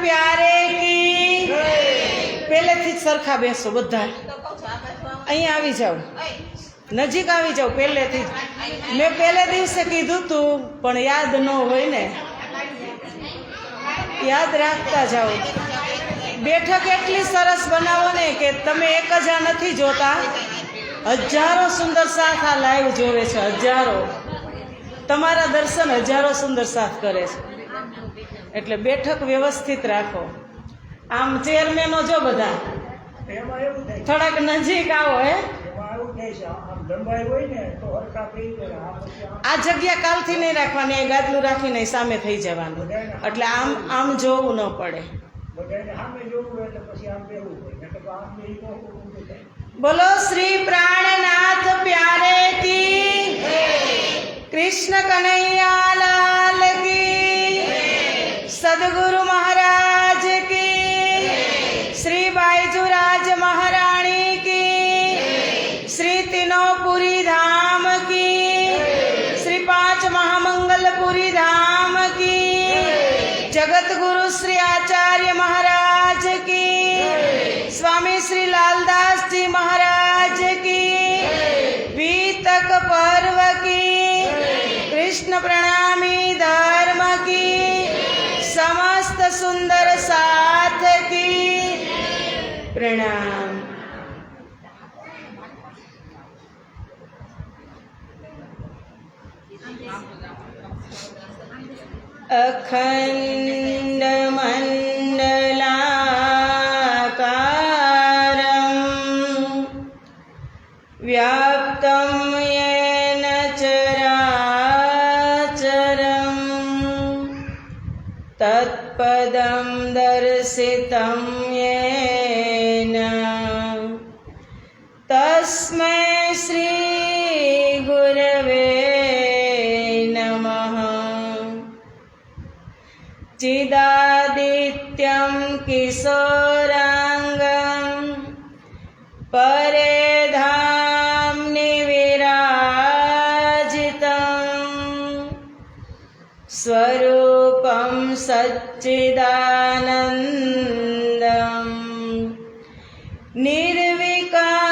प्यारे की પહેલેથી જ સરખા બેસો બધા અહીંયા આવી જાઓ નજીક આવી જાઓ પહેલેથી જ મેં પહેલે દિવસે કીધું તું પણ યાદ ન હોય ને યાદ રાખતા જાઓ બેઠક એટલી સરસ બનાવો ને કે તમે એક જ નથી જોતા હજારો સુંદર સાથ આ લાઈવ જોવે છે હજારો તમારા દર્શન હજારો સુંદર સાથ કરે છે એટલે બેઠક વ્યવસ્થિત રાખો આમ ચેરમેનો જો બધા થોડાક નજીક આવો હે આ જગ્યા કાલથી નહીં રાખવાની ગાદલું રાખીને સામે થઈ જવાનું એટલે આમ આમ જોવું ન પડે બોલો શ્રી પ્રાણનાથ પ્યારે કી कृष्ण कन्हैया लाल की सदगुरु महाराज की श्री बाईजूराज महारानी की श्री तीनोपुरी धाम की श्री पांच महामंगलपुरी धाम की जगत गुरु श्री आचार्य महाराज की स्वामी श्री लालदास जी महाराज की वीतक पर्व की कृष्ण प्रणामी धर्म की समस्त सुंदर साथ की प्रणाम। अखंड मंडलाकारं व्याप्तं येन चराचरं तत्पदं दर्शितं येन तस्मै श्री गुरवे नमः। चिदादित्यं किशोरांगं परेधाम्नि विराजितं स्वरूपं सच्चिदानन्दं निर्विकार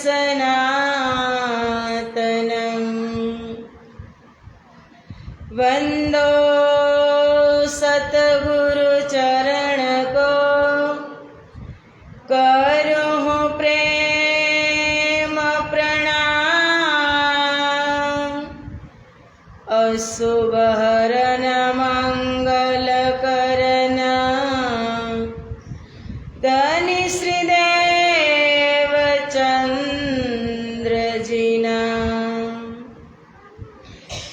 सनातनं वन्दो सतगुरु चरण को करो प्रेम प्रणाम। अशुभ हरण मंगल करन धनि श्रीदेव चंद्र जीना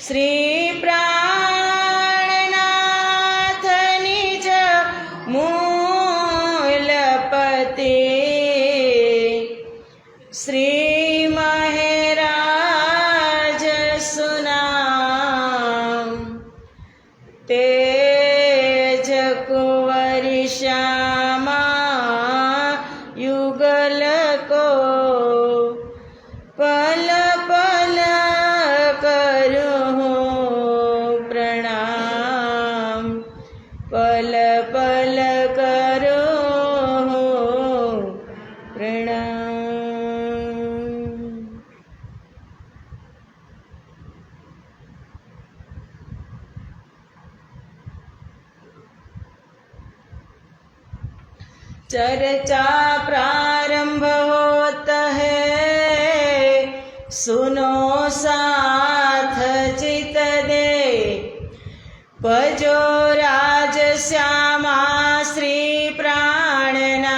श्री श्री महराज सुनाम तेज कुंवरी श्यामा युगल को पल पल करूँ प्रणाम पल पल करूँ प्रणाम। चर्चा प्रारंभ होता है सुनो साथ चित दे भजो राज श्यामा श्री प्राणनाथ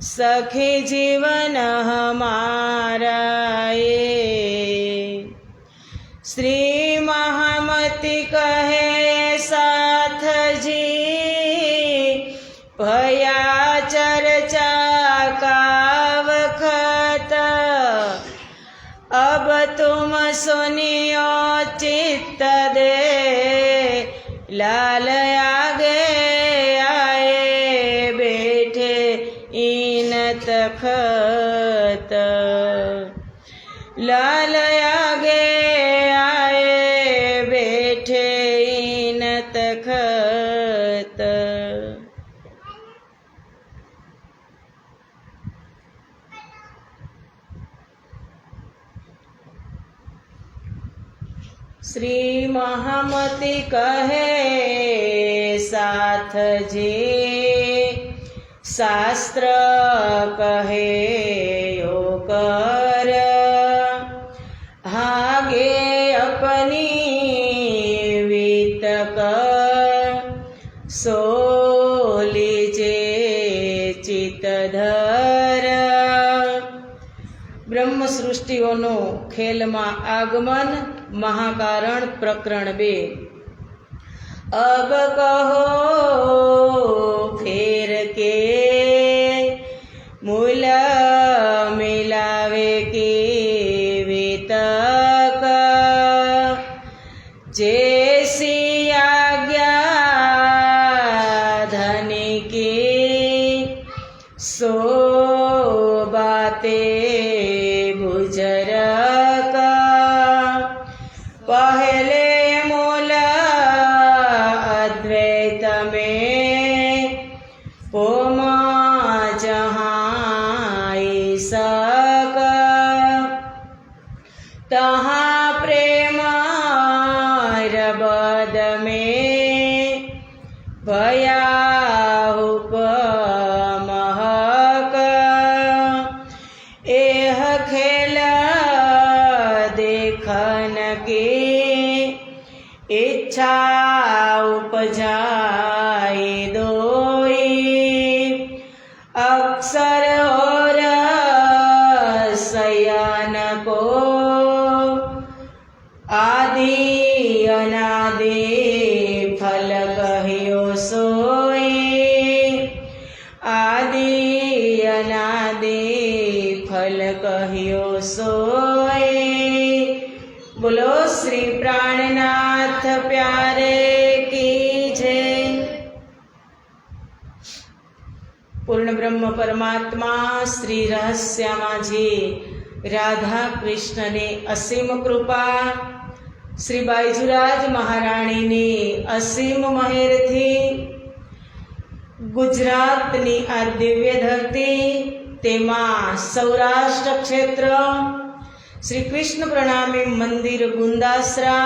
सखी जीवन हमारा ये श्री महामति कहे साथ जी भया चर्चा का वक्त अब तुम सुनियो चित्त दे लाल आगे आए बैठे इन तखत लाल आगे आए बैठे इन तखत શ્રી મહામતી કહે સાથ જે શાસ્ત્ર કહે યો કર હાગે અપની વિતક સો લીજે ચિતધર. બ્રહ્મ સૃષ્ટિઓનું ખેલમાં આગમન મહાકારણ પ્રકરણ 2. અબ કહો ફેર કે મૂલ મિલાવે કે વેતક જૈસી આજ્ઞા ધની કી સો બાતે ગુજરક पहले मूल अद्वैत में पोमा जहाँ सक तहाँ प्रेम रबद में भया उपमहक एह खेल देखन के इच्छा उपजाए दोई अक्षर और शयन को आदि अनादि फल कहियो सोई आदि अनादि फल कहियो सोई. बोलो श्री प्राणनाथ प्यारे की जय. पूर्ण ब्रह्म परमात्मा श्री रहस्यामाजी राधा कृष्ण ने असीम कृपा श्री बाईजुराज महाराणी ने असीम महेर थी गुजरातनी आ दिव्य धरती तेमा सौराष्ट्र क्षेत्र श्री कृष्ण प्रणामी मंदिर गुंदासरा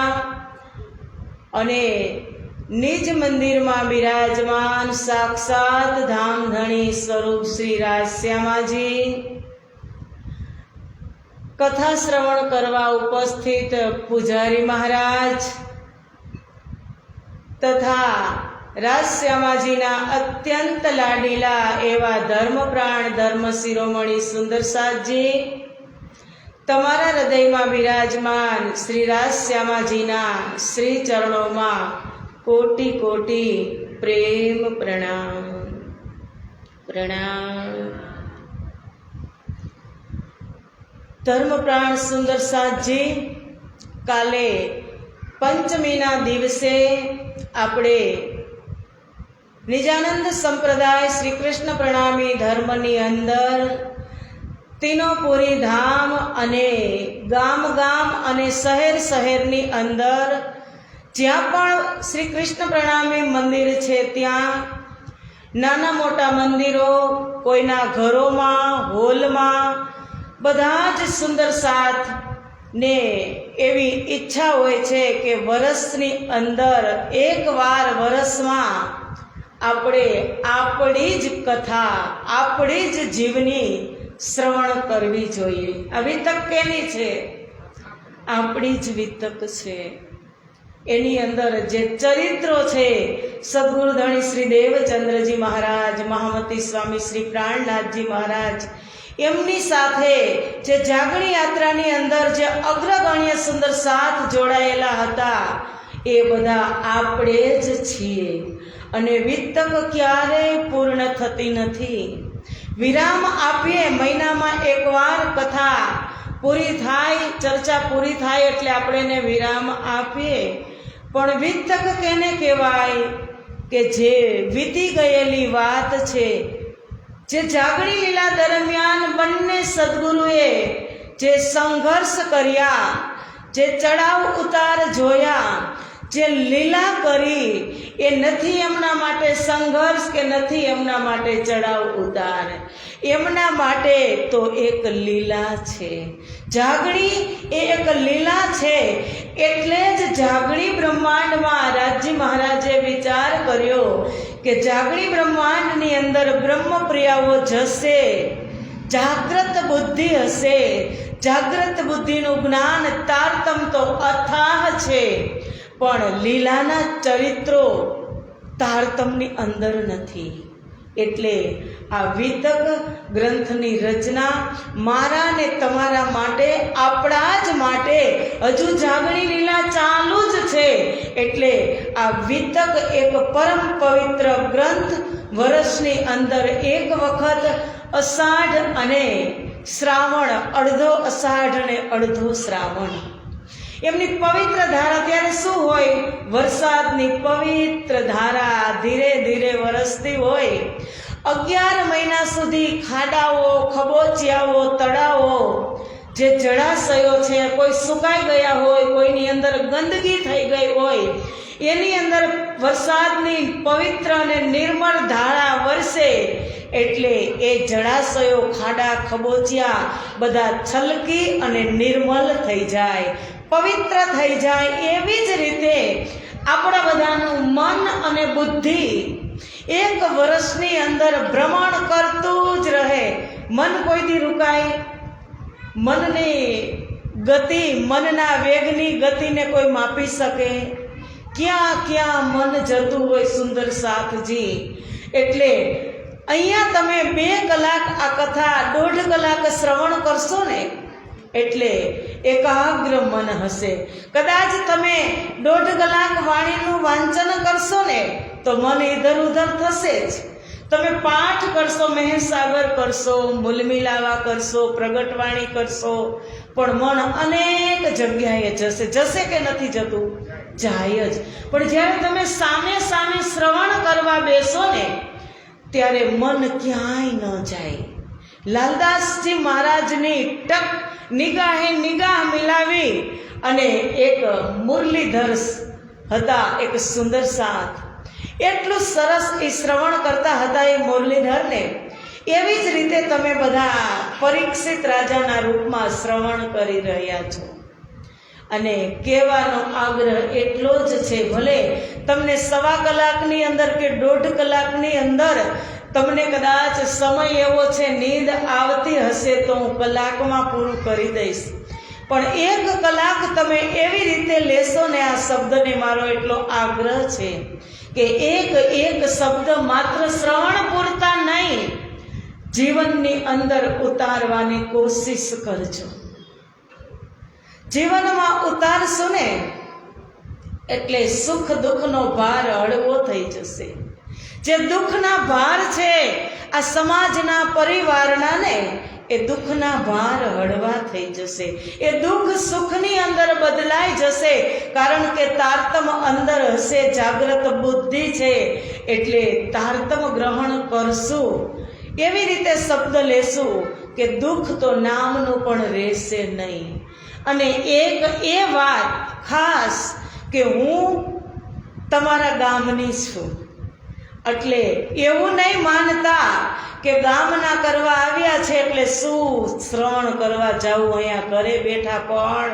अने निज मंदिर में विराजमान साक्षात धामधणी स्वरूप श्री राजश्यामाजी कथा श्रवण करवा उपस्थित पुजारी महाराज तथा राजश्यामाजीना अत्यंत लाडीला एवा धर्मप्राण धर्म शिरोमणि सुंदरसाजी तमारा हृदय में विराजमान श्री राजश्यामाजीना श्री चरणों में कोटि कोटि प्रेम प्रणाम प्रणाम. धर्मप्राण सुंदरसाजी काले पंचमीना दिवसे आपणे निजानंद संप्रदाय श्री कृष्ण प्रणामी धर्मनी अंदर तीनोपुरी धाम अने गाम गाम अने शहर शहरनी अंदर ज्यां पण श्री कृष्ण प्रणामी मंदिर छे त्यां नाना मोटा मंदिरों कोईना घरोमां होलमां बधा ज सुंदर साथ ने एवी इच्छा होय छे के वरसनी अंदर एक वार वरसमां आपणे आपणी ज कथा आपणी ज जीवनी श्रवण करवी जोईए. आ वितक केनी छे? आपणी ज वितक छे. एनी अंदर जे चरित्रो छे सद्गुरु धणी श्री देवचंद्रजी महाराज महामती स्वामी श्री प्राणनाथजी महाराज एमनी साथे जे जागणी यात्रानी अंदर जे अग्रगण्य सुंदर साथ जोड़ायेला हता ए बधा आपणे ज छीए अने वितक क्यारेय पूर्ण थती नथी. विराम आपीए महीनामां एकवार कथा पूरी थाय चर्चा पूरी थाय एटले आपणे ने विराम आपीए पण वितक केने कहेवाय के जे वीती गयेली वात छे जे जागणी लीला दरमियान बंने सद्गुरुए जे संघर्ष कर्या जे चढ़ाव उतार जोया जे लीला करी ए नथी एमना माटे संघर्ष के नथी एमना माटे चढ़ाव उतार एमना माटे तो एक लीला छे. जागणी ए एक लीला छे એટલે જ જાગણી બ્રહ્માંડમાં રાજી મહારાજે વિચાર કર્યો કે જાગણી બ્રહ્માંડની અંદર બ્રહ્મપ્રિયાઓ જશે, જાગ્રત બુદ્ધિ હશે. જાગ્રત બુદ્ધિનું જ્ઞાન તારતમ તો અથાહ છે, પણ લીલાના ચરિત્રો તારતમની અંદર નથી. એટલે આ વિતક ગ્રંથની રચના મારા ને તમારા માટે, આપણા જ માટે. હજુ જાગણી લીલા ચાલુ જ છે. એટલે આ વિતક એક પરમ પવિત્ર ગ્રંથ વર્ષની અંદર એક વખત અષાઢ અને શ્રાવણ, અડધો અષાઢ અને અડધો શ્રાવણ, એમની પવિત્ર ધારા. ત્યારે શું હોય? વરસાદની પવિત્ર ધારા ધીરે ધીરે વરસતી હોય. 11 મહિના સુધી ખાડાઓ, ખબોચિયાઓ, તળાવો, જે જળાશયો છે, કોઈ સુકાઈ ગયા હોય, કોઈની અંદર ગંદકી થઈ ગઈ હોય, એની અંદર વરસાદની પવિત્ર અને નિર્મળ ધારા વરસે. એટલે એ જળાશયો, ખાડા, ખબોચિયા બધા છલકી અને નિર્મલ થઈ જાય, પવિત્ર થઈ જાય. એવી જ રીતે આપણા બધાનું મન અને બુદ્ધિ એક વર્ષની અંદર ભ્રમણ કરતું જ રહે. મન કોઈથી રૂકાય? મનની ગતિ, મનના વેગની ગતિને કોઈ માપી શકે? ક્યાં ક્યાં મન જતું હોય સુંદર સાથજી. એટલે અહીંયા તમે 2 કલાક આ કથા, 1.5 કલાક શ્રવણ કરશો ને, એટલે એકાગ્ર મન હશે. કદાચ તમે 1.5 કલાક વાણીનું વાંચન કરશો ને, તો મન ઇધર ઉધર થશે જ. તમે પાઠ કરશો, મહેસાગર કરશો, મૂલમિલાવા કરશો, પ્રગટવાણી કરશો, પણ મન અનેક જગ્યાએ જશે. જશે કે નથી જતું? જાય જ. પણ જ્યારે તમે સામે સામે શ્રવણ કરવા બેસો ને, ત્યારે મન ક્યાંય ન જાય. લાલદાસજી મહારાજની ટક નિગાહે નિગાહ મિલાવી અને એક મુરલીધર હતા, એક સુંદર સાથ. એટલું સરસ એ શ્રવણ કરતા હતા એ મુરલીધરને. એવી જ રીતે તમે બધા પરીક્ષિત રાજાના રૂપમાં શ્રવણ કરી રહ્યા છો. અને કહેવાનો આગ્રહ એટલો જ છે, ભલે તમને 1.25 કલાકની અંદર કે 1.5 કલાકની અંદર તમને કદાચ સમય એવો છે, નીંદ આવતી હશે તો હું કલાકમાં પૂરું કરી દઈશ. પણ 1 કલાક તમે એવી રીતે લેશો ને, આ શબ્દને મારો એટલો આગ્રહ છે કે એક શબ્દ માત્ર શ્રવણ પૂરતા નહીં, જીવનની અંદર ઉતારવાની કોશિશ કરજો. જીવનમાં ઉતારશો ને એટલે સુખ દુઃખનો ભાર હળવો થઈ જશે. જે દુઃખના ભાર છે આ સમાજના, પરિવારના ને, એ દુઃખના ભાર હળવા થઈ જશે. એ દુઃખ સુખની અંદર બદલાઈ જશે. કારણ કે તારતમ અંદર હશે, જાગ્રત બુદ્ધિ છે. એટલે તારતમ ગ્રહણ કરશું, એવી રીતે શબ્દ લેશું કે દુઃખ તો નામનું પણ રહેશે નહીં. અને એક એ વાત ખાસ કે હું તમારા ગામની છું, એટલે એવું નહીં માનતા કે ગામના કરવા આવ્યા છે એટલે શું શ્રવણ કરવા જાવું, અહીંયા ઘરે બેઠા પણ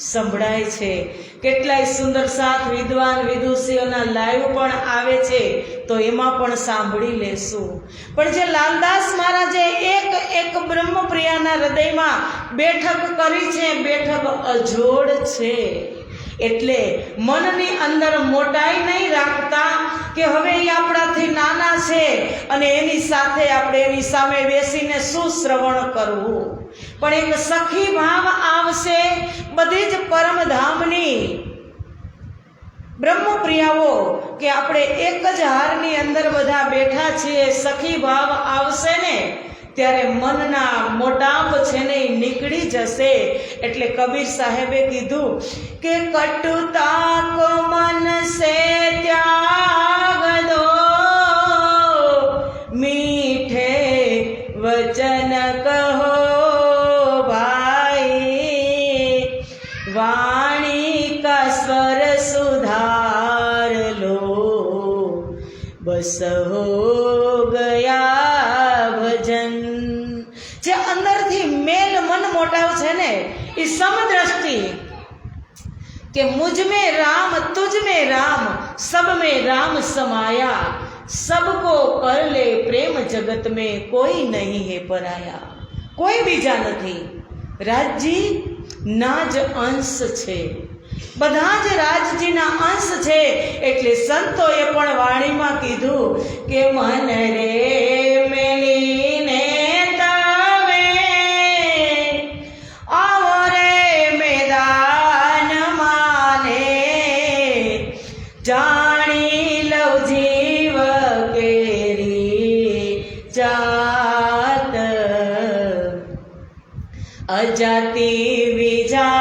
સંભળાય છે. કેટલાય સુંદર સાથ વિદ્વાન વિદુષીઓના લાઈવ પણ આવે છે, તો એમાં પણ સાંભળી લેશું. પણ જે લાલદાસ મહારાજે એક બ્રહ્મપ્રિયાના હૃદયમાં બેઠક કરી છે, બેઠક અજોડ છે. એટલે મનની અંદર મોટાઈ નહીં રાખતા કે હવે એ આપણાથી નાના છે અને એની સાથે આપણે એની સામે બેસીને શું શ્રવણ કરવું. પણ એક સખી ભાવ આવશે. બધી જ પરમધામની બ્રહ્મપ્રિયાઓ કે આપણે એક જ હારની અંદર બધા બેઠા છીએ, સખી ભાવ આવશે ને ત્યારે મનના મોટાપ છે ને એ નીકળી જશે. એટલે કબીર સાહેબે કીધું કે કટુતા કો મન સે ત્યાગ દો, મીઠે વચન કહો ભાઈ, વાણી કા સ્વર સુધાર લો, બસ હો ગયા ભજન. જે અંદરથી મેલ મન મોટાવ છે ને એ સમદ્રષ્ટિ, कि मुझ में राम तुझ में राम सब में राम समाया, सबको कर ले प्रेम जगत में कोई नहीं है पराया। कोई बीजा नहीं, રાજજી ના જ અંશ છે, બધા જ રાજજીના અંશ છે। એટલે સંતોએ પણ વાણીમાં કીધું કે મન રે મેલીને તમે આવો રે મેદાન માને, જાણી લઉં જીવ કેરી જાત, અજાતિ વિજાતિની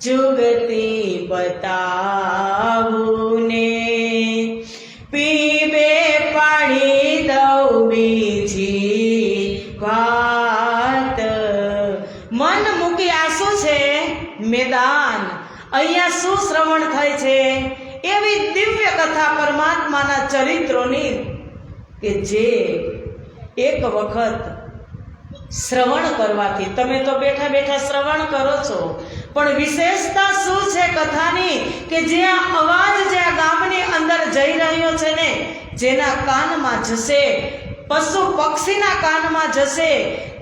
જુગતી બતાવું ને, પીબે પાડી દઉં બીજી વાત। મન મૂકી આ શું છે? મેદાન। અહીંયા શું શ્રવણ થાય છે? એવી દિવ્ય કથા પરમાત્માના ચરિત્રોની કે જે એક વખત શ્રવણ કરવાથી, તમે તો બેઠા બેઠા શ્રવણ કરો છો, પણ વિશેષતા શું છે કથાની કે જે આ અવાજ જે આ ગામની અંદર જઈ રહ્યો છે ને, જેના કાનમાં જશે, પશુ પક્ષીના કાનમાં જશે,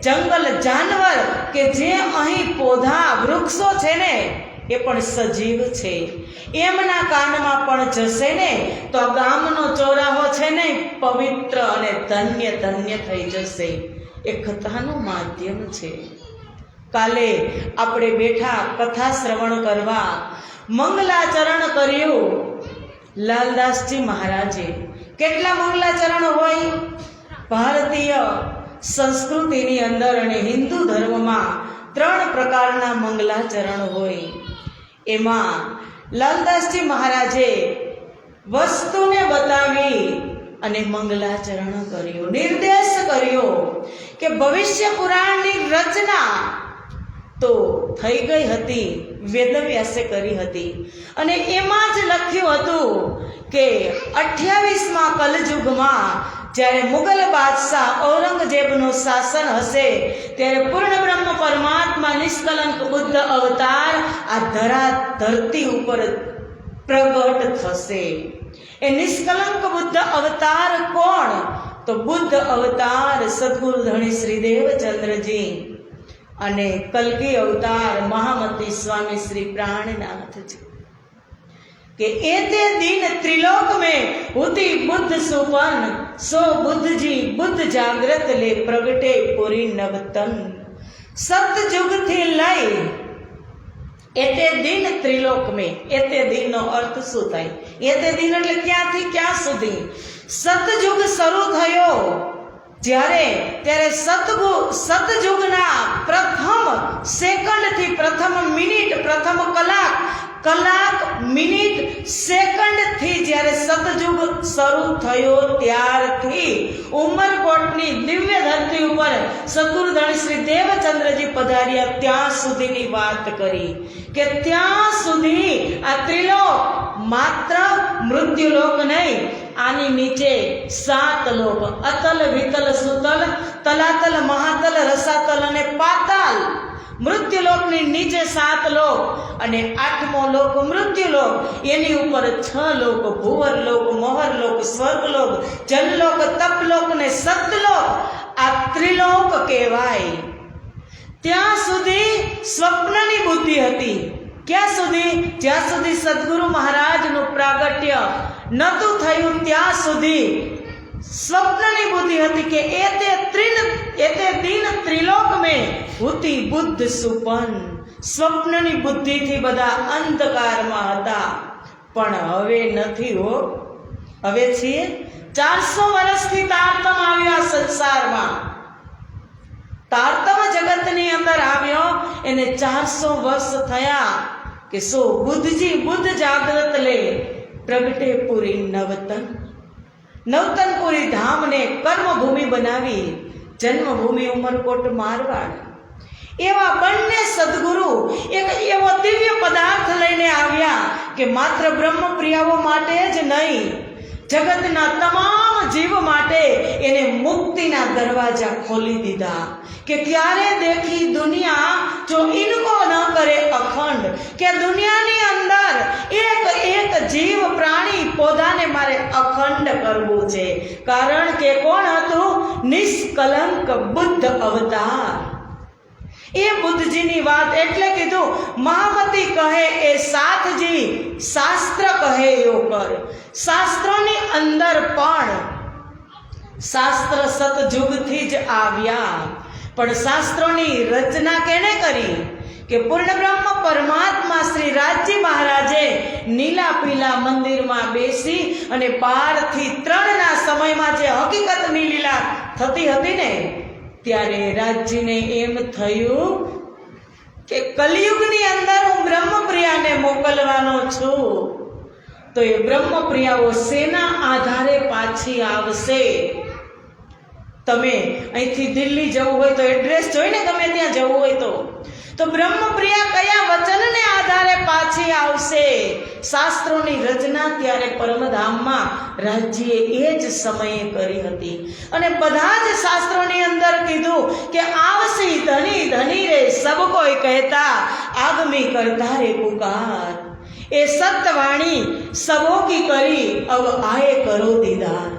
જંગલ જાનવર કે જે અહીં પોધા વૃક્ષો છે ને એ પણ સજીવ છે, એમના કાનમાં પણ જશે ને તો આ ગામનો ચોરાહો છે ને પવિત્ર અને ધન્ય ધન્ય થઈ જશે। એ કથાનું માધ્યમ છે। કાલે આપણે બેઠા કથા શ્રવણ કરવા, મંગલાચરણ કર્યું લાલદાસજી મહારાજે। કેટલા મંગલાચરણ હોય? ભારતીય સંસ્કૃતિની અંદર અને હિન્દુ ધર્મમાં 3 પ્રકારના મંગલાચરણ હોય। એમાં લાલદાસજી મહારાજે વસ્તુને બતાવી અને મંગલાચરણ કર્યું, નિર્દેશ કર્યો કે ભવિષ્ય પુરાણની રચના તો થઈ ગઈ હતી, વેદવ્યાસે કરી હતી, અને એમાં જ લખ્યું હતું કે 28મા કલયુગમાં જ્યારે મુગલ બાદશાહ ઔરંગઝેબનું શાસન હશે ત્યારે પૂર્ણ બ્રહ્મ પરમાત્મા નિષ્કલંક બુદ્ધ અવતાર આ ધરતી ઉપર પ્રગટ થશે। એ નિષ્કલંક બુદ્ધ અવતાર કોણ? તો બુદ્ધ અવતાર સદગુરુ ધણી શ્રી દેવચંદ્રજી અને કલ્કી અવતાર મહામતી સ્વામી श्री प्राणनाथ जी के एते दिन त्रिलोक में होती बुद्ध सुपन, सो बुद्ध जी बुद्ध जागृत ले प्रगटे पूरी नवतन। सतयुग थी लई एते दिन त्रिलोक में, एते दिन नो अर्थ शू थाय? एते दिन એટલે ક્યાંથી ક્યાં સુધી? સતયુગ શરૂ થયો જ્યારે ત્યારે સતયુગના પ્રથમ સેકન્ડ થી પ્રથમ મિનિટ, પ્રથમ કલાક મિનિટ સેકન્ડ થી જ્યારે સતયુગ શરૂ થયો ત્યારથી ઉમરકોટની દિવ્ય ધરતી ઉપર સદગુરુ ધણી શ્રી દેવચંદ્રજી પધાર્યા ત્યાં સુધીની વાત કરી કે ત્યાં સુધી આ ત્રિલોક માત્ર મૃત્યુલોક નહીં, આની નીચે 7 લોક, અતલ વિતલ સુતલ તલાતલ મહાતલ રસાતલ અને પાતાલ। મૃત્યુલોકની નીચે 7 લોક અને 8મો લોક મૃત્યુલોક, એની ઉપર 6 લોક ભુવરલોક, મોહરલોક, સ્વર્ગલોક, જનલોક, તપલોક ને સતલોક, આ ત્રિલોક કહેવાય। ત્યાં સુધી સ્વપ્નની બુદ્ધિ હતી। ક્યાં સુધી? જ્યાં સુધી સદગુરુ મહારાજનું પ્રાગટ્ય નતું થયું ત્યાં સુધી स्वप्ननी बुद्धि हती के एते दिन त्रिलोक में हुती बुद्ध सुपन। स्वप्ननी बुद्धि थी बधा अंधकार में हता, पण हवे नथी हो। हवे छे 400 वर्षथी तारतम आव्या संसार में। तारतम जगतनी अंदर आव्यो एने 400 वर्ष थया के सो बुद्धजी बुद्ध जागृत ले प्रगटे पूरी नवतन। नवतनपुरी धाम ने कर्मभूमि बनावी, जन्मभूमि उमरकोट मारवाड़। एवा बन्ने सद्गुरु एक एवो दिव्य पदार्थ लईने आव्या के मात्र ब्रह्मप्रियाओ माटे ज नहीं, જગતના તમામ જીવ માટે એને મુક્તિના દરવાજા ખોલી દીધા કે ક્યારે દેખી દુનિયા જો ઇनको ન કરે અખંડ, કે દુનિયાની અંદર એક જીવ પ્રાણી પૌધાને મારે અખંડ કરવું છે. કારણ કે કોણ હતું? નિષ્કલંક બુદ્ધ અવતાર. એ બુદ્ધજીની વાત એટલે કીધું મહામતી કહે એ સાથજી, શાસ્ત્ર કહે એવો કર. શાસ્ત્રોની અંદર પણ શાસ્ત્ર સતયુગથી જ આવ્યા, પણ શાસ્ત્રોની રચના કેને કરી? કે પૂર્ણ બ્રહ્મ પરમાત્મા શ્રી રાજજી મહારાજે નીલા પીલા મંદિરમાં બેસી અને 12 થી 3 ના સમયમાં જે હકીકતની લીલા થતી હતી ને, ત્યારે રાજજીને એમ થયું કે કલિયુગની અંદર હું બ્રહ્મપ્રિયાને મોકલવાનો છું, તો એ બ્રહ્મપ્રિયાઓ શેના આધારે પાછી આવશે? તમે અહીંથી દિલ્હી જવું હોય તો એડ્રેસ જોઈને ગમે ત્યાં જવું હોય તો બ્રહ્મપ્રિયા કયા વચનને આધારે પાછી આવશે? શાસ્ત્રોની રચના ત્યારે પરમધામમાં રાજજીએ એ જ સમયે કરી હતી. અને બધા જ શાસ્ત્રોની અંદર કીધું કે આવસી ધની ધની રે સબ કોઈ કહેતા, આગમી કરતા રે પુકાર. એ સત્યવાણી સબો કી કરી અબ આએ કરો દીદાર.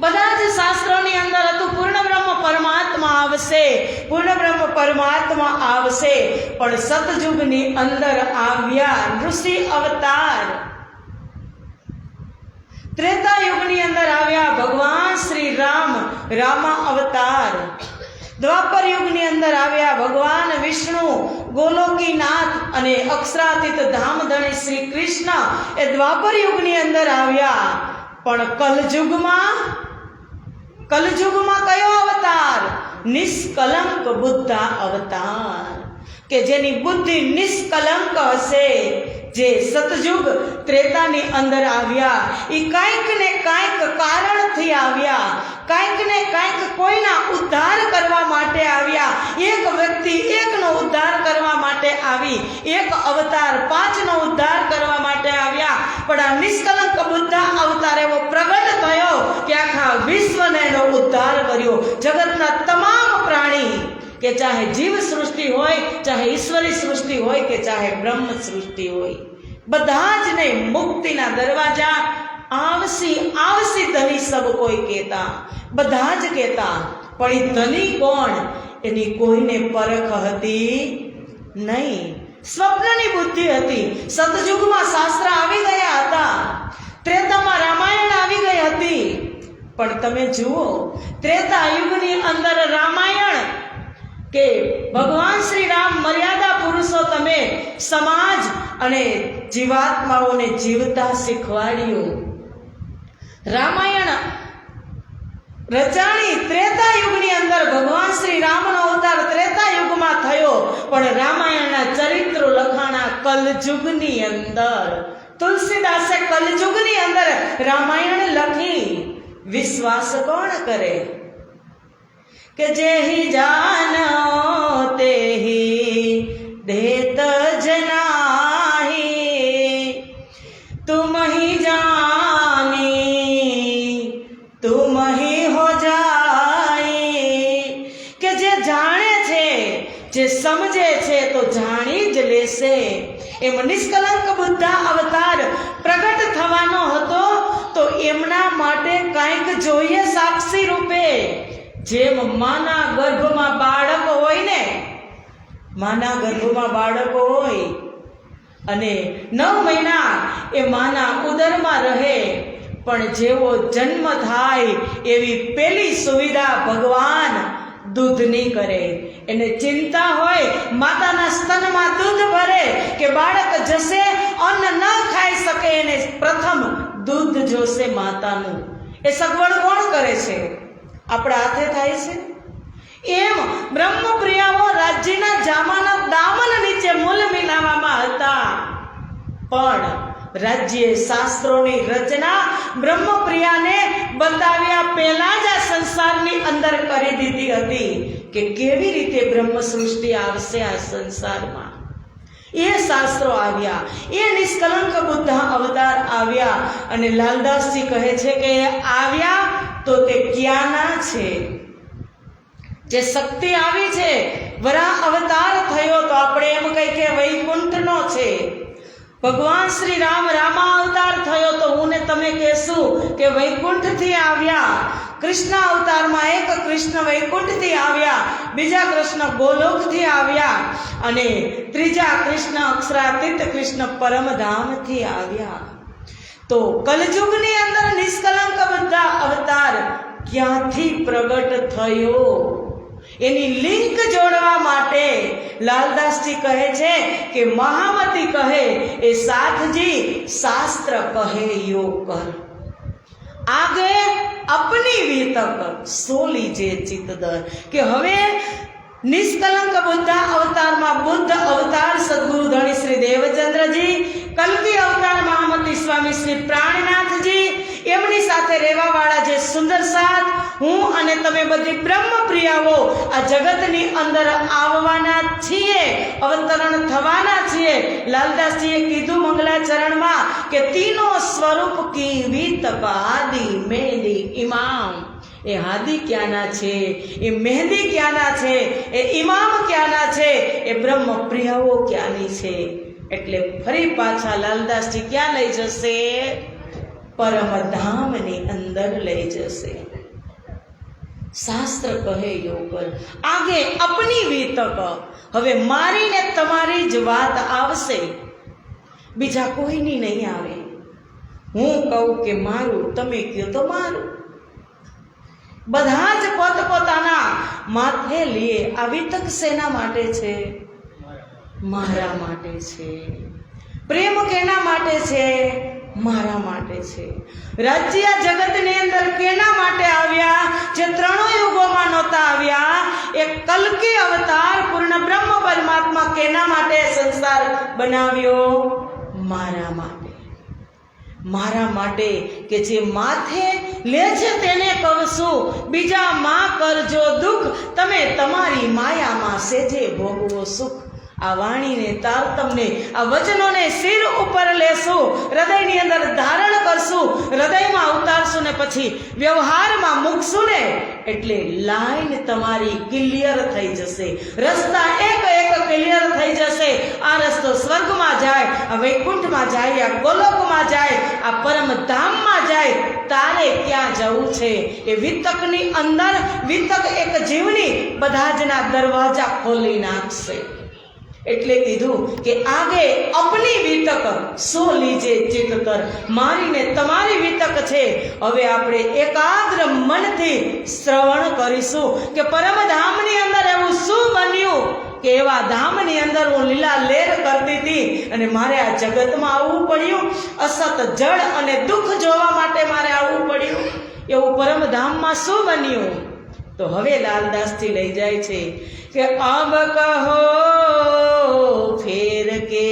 બધા જ શાસ્ત્રોની અંદર હતું પૂર્ણ બ્રહ્મ પરમાત્મા આવશે, પૂર્ણ બ્રહ્મ પરમાત્મા આવશે. પણ સતયુગની અંદર આવ્યા ઋષિ અવતાર. ત્રેતા યુગની અંદર આવ્યા ભગવાન શ્રી રામ, રામા અવતાર. દ્વાપર યુગની અંદર આવ્યા ભગવાન વિષ્ણુ, ગોલોકીનાથ અને અક્ષરાતીત ધામધણી શ્રી કૃષ્ણ. એ દ્વાપર યુગની અંદર આવ્યા. પણ કલયુગમાં કયો અવતાર? નિષ્કલંક બુદ્ધ અવતાર. કે જેની બુદ્ધિ નિષ્કલંક હશે, જે સતયુગ ત્રેતાની અંદર આવ્યા, એ કાંઈક ને કાંઈક કારણથી આવ્યા, કાંઈક ને કાંઈક કોઈના ઉદ્ધાર કરવા માટે આવ્યા. એક વ્યક્તિ એકનો ઉદ્ધાર કરવા માટે આવી, એક અવતાર 5નો ઉદ્ધાર કરવા માટે આવ્યા. પણ આ નિષ્કલંક બુદ્ધ અવતાર એવો પ્રગટ થયો કે આખા વિશ્વને એનો ઉદ્ધાર કર્યો. જગતના તમામ પ્રાણી, કે ચાહે જીવ સૃષ્ટિ હોય, ચાહે ઈશ્વરી સૃષ્ટિ હોય, કે ચાહે બ્રહ્મ સૃષ્ટિ હોય, બધા જ ને મુક્તિના દરવાજા આવસી આવસી ધની સબ કોઈ કહેતા, બધા જ કહેતા. પણ એ ધની કોણ? એની કોઈને પરખ હતી નહીં. સ્વપ્નની બુદ્ધિ હતી. સતયુગમાં શાસ્ત્ર આવી ગયા હતા, ત્રેતામાં રામાયણ આવી ગઈ હતી. પણ તમે જુઓ, ત્રેતા યુગની અંદર રામાયણ કે ભગવાન શ્રી રામ મર્યાદા પુરુષોત્તમે સમાજ અને જીવાત્માઓને જીવતા શીખવાડ્યું. રામાયણ રચાણી ત્રેતા યુગની અંદર. ભગવાન શ્રી રામનો અવતાર ત્રેતા યુગમાં થયો, પણ રામાયણના ચરિત્રો લખાણા કલયુગની અંદર. તુલસીદાસે કલયુગની અંદર રામાયણ લખી. વિશ્વાસ કોણ કરે? કે જેહી જાનો તેહી દેત જનાહી, तुम ही जानी तुम ही हो जाए. કે જે જાણે છે, જે સમજે છે તો જાણી જ લેશે. એમ નિષ્કલંક બુદ્ધ અવતાર પ્રગટ થવાનો હતો, તો એમના માટે કંઈક જોઈએ સાક્ષી રૂપે. જેમ માના ગર્ભમાં બાળક હોય ને, માના ગર્ભમાં બાળક હોય અને 9 મહિના એ માના ઉદરમાં રહે, પણ જેવો જન્મ થાય એવી પેલી સુવિધા ભગવાન દૂધની કરે. એને ચિંતા હોય માતાના સ્તનમાં દૂધ ભરે કે બાળક જશે, અન્ન ન ખાઈ શકે, એને પ્રથમ દૂધ જોશે માતાનું. એ સગવડ કોણ કરે છે? આપણા હાથે થાય છે. એમ બ્રહ્મપ્રિયાઓ રાજ્યના જામાના દામન નીચે મૂલ મિલાવવામાં હતા, પણ રાજ્ય શાસ્ત્રોની રચના બ્રહ્મપ્રિયાને બતાવ્યા પહેલા જ આ સંસારની અંદર કરી દીધી હતી કે કેવી રીતે બ્રહ્મ સૃષ્ટિ આવશે આ સંસારમાં. એ શાસ્ત્રો આવ્યા, એ નિષ્કલંક બુદ્ધ અવતાર આવ્યા. અને લાલદાસજી કહે છે કે આવ્યા તો તે ક્યાંના છે? જે શક્તિ આવી છે, વરાહ અવતાર થયો તો આપણે એમ કહી કે વૈકુંઠનો છે. ભગવાન શ્રી રામ રામા અવતાર થયો તો હું ને તમે કહેશું કે વૈકુંઠથી આવ્યા. કૃષ્ણ અવતારમાં એક કૃષ્ણ વૈકુંઠથી આવ્યા, બીજા કૃષ્ણ ગોલોકથી આવ્યા, અને ત્રીજા કૃષ્ણ અક્ષરાતીત કૃષ્ણ પરમધામથી આવ્યા. તો કલયુગની અંદર નિષ્કલંક બધા અવતાર ક્યાંથી પ્રગટ થયો? એની લિંક જોડવા માટે લાલદાસજી કહે છે કે મહામતી કહે એ સાધજી શાસ્ત્ર કહે યો કર, આગે અપની વિતક સો લીજે ચિત્તદર. કે હવે નિષ્કલંક બુદ્ધ અવતારમાં બુદ્ધ અવતાર સદગુરુ ધણી શ્રી દેવચંદ્રજી, કલ્કી અવતાર મહામતી સ્વામી શ્રી પ્રાણનાથજી, એમની સાથે રહેવાવાળા જે સુંદર સાથ હું અને તમે બધી બ્રહ્મપ્રિયાઓ આ જગતની અંદર આવવાના છીએ, અવતરણ થવાના છીએ. લાલદાસજીએ કીધું મંગલાચરણમાં કે તીનો સ્વરૂપ કી વિતક આદિ મહેંદી ઇમામ. એ હાદી ક્યાંના છે? એ મહેંદી ક્યાંના છે? એ ઇમામ ક્યાંના છે? એ બ્રહ્મપ્રિયાઓ ક્યાંની છે? એટલે ફરી પાછા લાલદાસજી ક્યાં લઈ જશે? પરમધામની અંદર લઈ જશે. શાસ્ત્ર કહે યોગર આગે અપની વિતક. હવે મારી ને તમારી જ વાત આવશે, બીજા કોઈની નહીં આવે. હું કહું કે મારું, તમે કહો તો મારું. બધા જ પોતપોતાના માથે લીએ. આ વિતક શેના માટે છે? મારા માટે છે. પ્રેમ કેના માટે છે? મારા માટે છે. રાજ્ય જગતની અંદર કેના માટે આવ્યા? જે ત્રણો યુગોમાં નહોતા આવ્યા. એ કલ્કી અવતાર પૂર્ણ બ્રહ્મ પરમાત્મા કેના માટે સંસાર બનાવ્યો? મારા માટે. મારા માટે કે જે માથે લે છે તેને કહશું, બીજા માં કરજો દુઃખ, તમે તમારી માયામાં સેજે ભોગવો સુખ. આ વાણીને તારતમને આ વચનોને શિર ઉપર લેશું, હૃદયની અંદર ધારણ કરશું, હૃદયમાં ઉતારશું ને પછી વ્યવહારમાં મૂકશું ને એટલે લાઈન તમારી ક્લિયર થઈ જશે. રસ્તા એક એક ક્લિયર થઈ જશે. આ રસ્તો સ્વર્ગમાં જાય, આ વૈકુંઠમાં જાય, આ ગોલોકમાં જાય, આ પરમધામમાં જાય. તારે ક્યાં જવું છે? એ વિતકની અંદર વિતક એક જીવની બધા જના દરવાજા ખોલી નાખશે. એટલે કીધું કે આગે અપની વિતક સો લીજે ચિત્ત કર. મારીને તમારી વિતક છે. હવે આપણે એકાગ્ર મનથી શ્રવણ કરીશું કે પરમધામની અંદર એવું શું બન્યું કે એવા ધામની અંદર હું લીલા લેર કરતી હતી અને મારે આ જગતમાં આવવું પડ્યું. અસત જળ અને દુઃખ જોવા માટે મારે આવવું પડ્યું. એવું પરમધામમાં શું બન્યું? તો હવે લાલદાસજી લઈ જાય છે કે અબ કહો ફેર કે.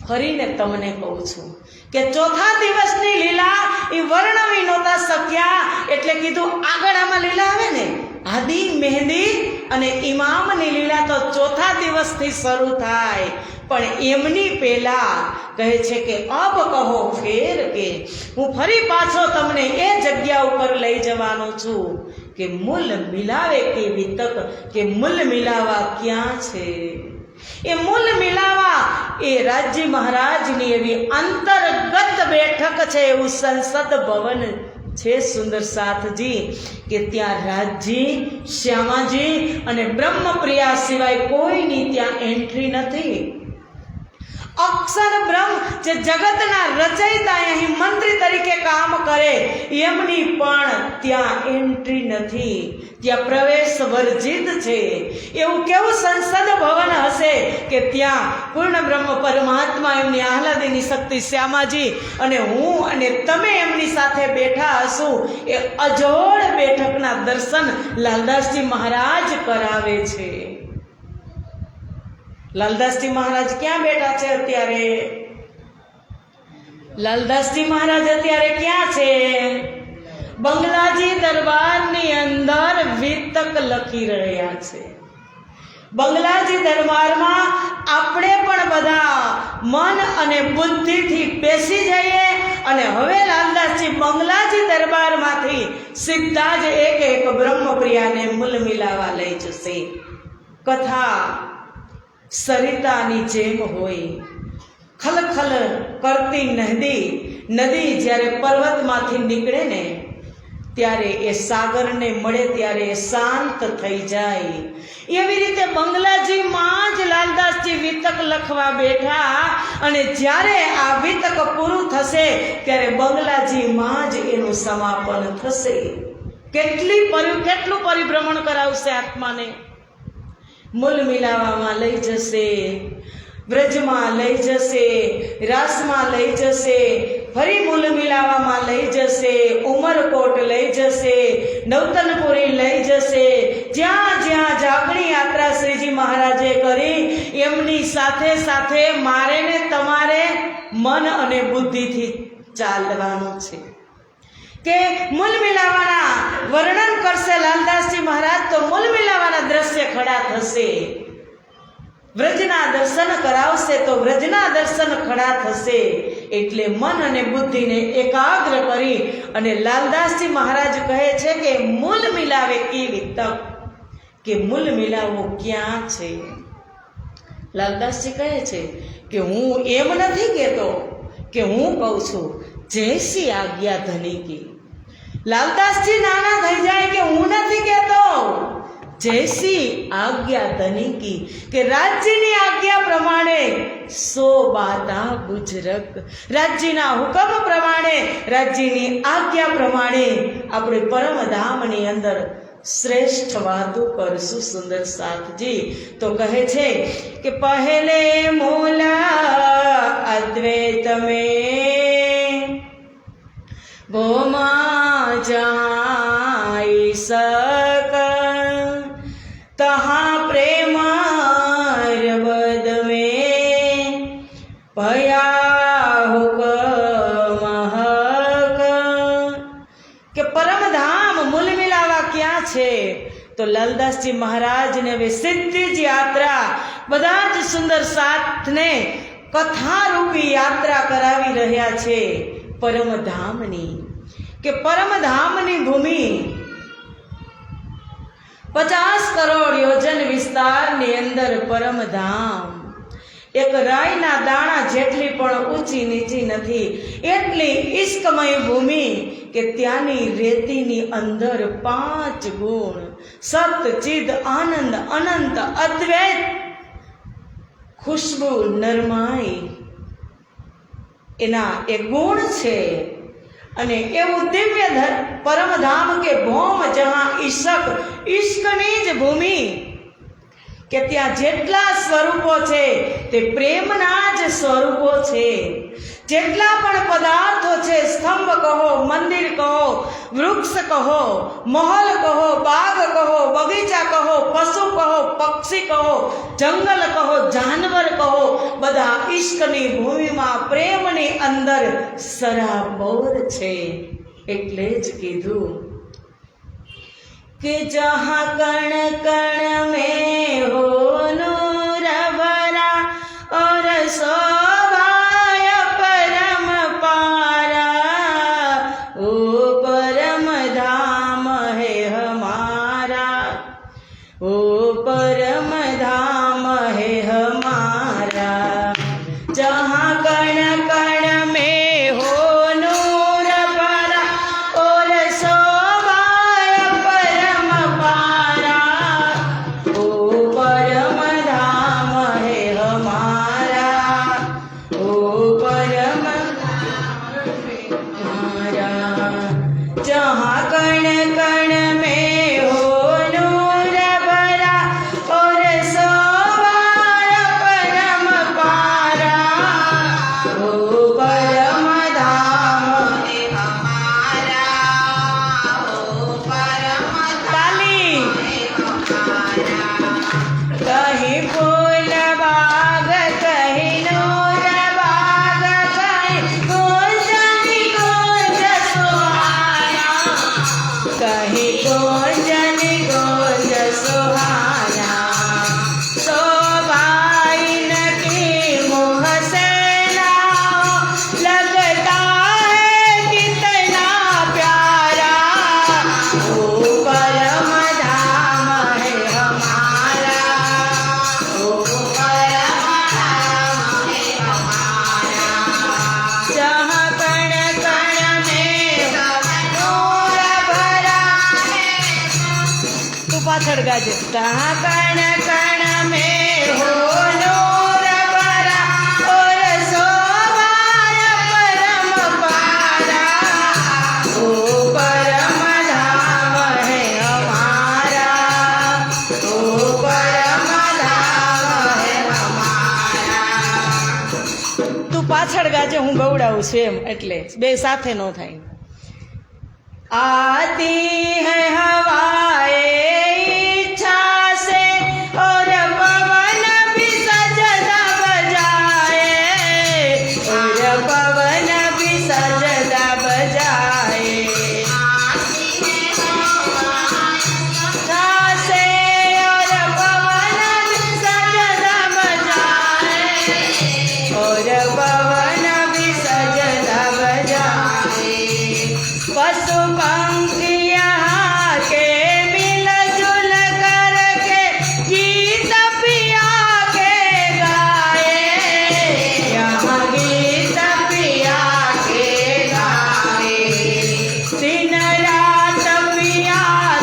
ફરીને તમને કહું છું કે ચોથા દિવસની લીલા એ વર્ણવી નહોતા શક્યા, એટલે કીધું આગળ આમાં લીલા આવે ને આદિ મહેંદી અને ઇમામની લીલા તો ચોથા દિવસથી શરૂ થાય. પણ એમની પહેલા કહે છે કે અબ કહો ફેર કે. હું ફરી પાછો તમને એ જગ્યા ઉપર લઈ જવાનો છું કે મૂલ મિલાવે કે વિતક, કે મૂલ મિલાવા ક્યાં છે? એ મૂલ મિલાવા એ રાજ્ય મહારાજની એવી અંતર્ગત બેઠક છે, એવું સંસદ ભવન છે સુંદર સાથજી, કે ત્યાં રાજજી, શ્યામાજી અને બ્રહ્મપ્રિયા સિવાય કોઈની ત્યાં એન્ટ્રી નથી. અક્ષર બ્રહ્મ જે જગતના રચયિતા અહીં મંત્રી તરીકે કામ કરે એમની પણ ત્યાં એન્ટ્રી નથી, ત્યાં પ્રવેશ વર્જિત છે. એવું કેવું સંસદ ભવન હશે કે ત્યાં પૂર્ણ બ્રહ્મ પરમાત્મા એમની આહલાદીની શક્તિ શ્યામાજી અને હું અને તમે એમની સાથે બેઠા હશું. એ અજોડ બેઠકના દર્શન લાલદાસજી મહારાજ કરાવે છે. લાલદાસજી મહારાજ ક્યાં બેઠા છે અત્યારે? લાલદાસજી મહારાજ અત્યારે ક્યાં છે? બંગલાજી દરબારની અંદર વિતક લખી રહ્યા છે. બંગલાજી દરબારમાં આપણે પણ બધા મન અને બુદ્ધિથી બેસી જઈએ અને હવે લાલદાસજી બંગલાજી દરબારમાંથી સીધા જ એક બ્રહ્મપ્રિયાને મૂલ મિલાવા લઈ જશે. કથા સરિતાની જેમ હોય. ખલખલ કરતી નદી જ્યારે પર્વતમાંથી નીકળે ને ત્યારે એ સાગરને મળે ત્યારે એ શાંત થઈ જાય. એવી રીતે બંગલાજીમાં જ લાલદાસજી વિતક લખવા બેઠા અને જ્યારે આ વિતક પૂરું થશે ત્યારે બંગલાજીમાં જ એનું સમાપન થશે. કેટલું પરિભ્રમણ કરાવશે આત્માને. મૂલ મિલાવામાં લઈ જશે, વ્રજમાં લઈ જશે, રાસમાં લઈ જશે, ફરી મૂલ મિલાવામાં લઈ જશે, ઉમરકોટ લઈ જશે, નવતનપુરી લઈ જશે. જ્યાં જ્યાં જાગણી યાત્રા શ્રીજી મહારાજે કરી એમની સાથે સાથે મારે ને તમારે મન અને બુદ્ધિથી ચાલવાનું છે. કે મૂલ મિલાવાના વર્ણન કરશે લાલદાસજી મહારાજ તો મૂલ મિલાવાના દ્રશ્ય ખડા થશે. વ્રજના દર્શન કરાવશે તો વ્રજના દર્શન ખડા થશે. એટલે મન અને બુદ્ધિને એકાગ્ર કરી અને લાલદાસજી મહારાજ કહે છે કે મૂલ મિલાવે કેવી તક, કે મૂલ મિલાવો ક્યાં છે. લાલદાસજી કહે છે કે હું એમ નથી કહેતો કે હું કહું છું જૈસી આજ્ઞા ધની કી. લાલદાસજી નાના થઈ જાય કે હું નથી કહેતો, જૈસી આજ્ઞા ધની કી, કે રાજ્યની આજ્ઞા પ્રમાણે સો બાતા ગુજરક. રાજ્યના હુકમ પ્રમાણે, રાજ્યની આજ્ઞા પ્રમાણે આપણે પરમધામની અંદર શ્રેષ્ઠ વાતો કરશું. સુંદર સાથજી તો કહે છે કે પહેલે મૂલા અદ્વૈત में गोमा जाई सक तहाँ प्रेम बद में भया हुकमहक. કે પરમધામ મૂલ મિલાવા ક્યાં છે તો લાલદાસજી મહારાજને હવે સિદ્ધિ જ યાત્રા બધા જ સુંદર સાથને કથા રૂપી યાત્રા કરાવી રહ્યા છે પરમધામની. કે પરમધામની ભૂમિ 50 કરોડ યોજન વિસ્તારની અંદર પરમધામ એક રાયના દાણા જેટલી પણ ઊંચી નીચી નથી એટલી ઈશ્કમય ભૂમિ કે ત્યાંની રેતીની અંદર 5 ગુણ સત ચિદ આનંદ અનંત અદ્વૈત ખુશ્બુ નરમાઈ એના એ ગુણ છે. અને એવું દિવ્ય પરમધામ કે ભૌમ જહાં ઈશક, ઈશ્કની જ ભૂમિ કે ત્યાં જેટલા સ્વરૂપો છે તે પ્રેમના જ સ્વરૂપો છે. જેટલા પણ પદાર્થો છે, સ્તંભ કહો, મંદિર કહો, વૃક્ષ કહો, મહલ કહો, બાગ કહો, બગીચા કહો, પશુ કહો, પક્ષી કહો, જંગલ કહો, જાનવર કહો, બધા ઈશ્કની ભૂમિમાં પ્રેમની અંદર સરાબોર છે. એટલે જ કીધું કે જહાં કણ કણ મેં હો નૂર ભરા और शोभाय परम पारा, ओ परम धाम है हमारा, ओ परम धाम है हमारा. जहाँ कण कण में हो नूर भरा और शोभाय परम पारा, ओ परम पाछड़ गाजे कहाँ कण कण में हो नूर भरा और शोभाय परम पारा ओ परम धाम है हमारा ओ परम धाम है हमारा તું પાછળ ગાજે હું ગવડાવું છું એમ એટલે બે સાથે ન થાય आती है हवाए इच्छा से और पवन भी सजदा बजाए और पवन भी सजदा बजाए इच्छा से और पवन भी सजदा बजाए और पवन भी सजदा बजाए पशु पंखी यहाँ के मिलजुल करके गीत पिया के गाए यहाँ गीत पिया के गाए दिन रात पिया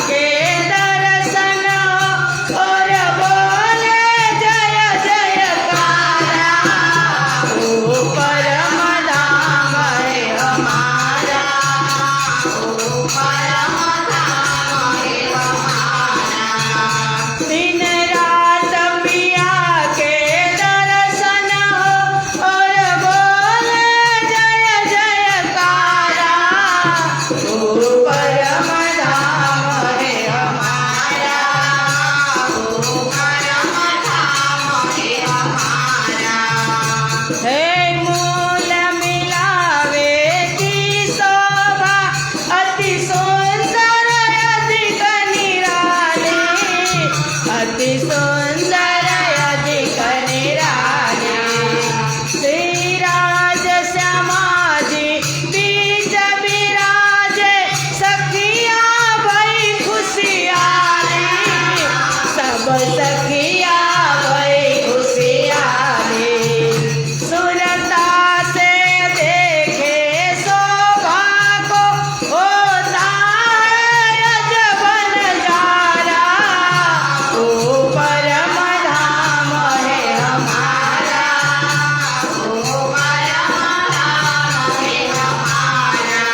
के दर्शन और बोले जय जयकारा ओ परम धाम है हमारा दिन रात पिया के दर्शन और बोले जय जयकारा ओ परम धाम है हमारा ओ परम धाम है हमारा हे मूल मिलावे की शोभा अति सुंदर अधिक निराली अति सुंदर अधिक निराली श्री राज श्यामाजी बीच विराजे सखिया भई खुशियाली सब सखिया भई खुशियाली सुरता से देखे शोभा को होता है अजब नजारा ओ परम धाम है हमारा ओ परम धाम है हमारा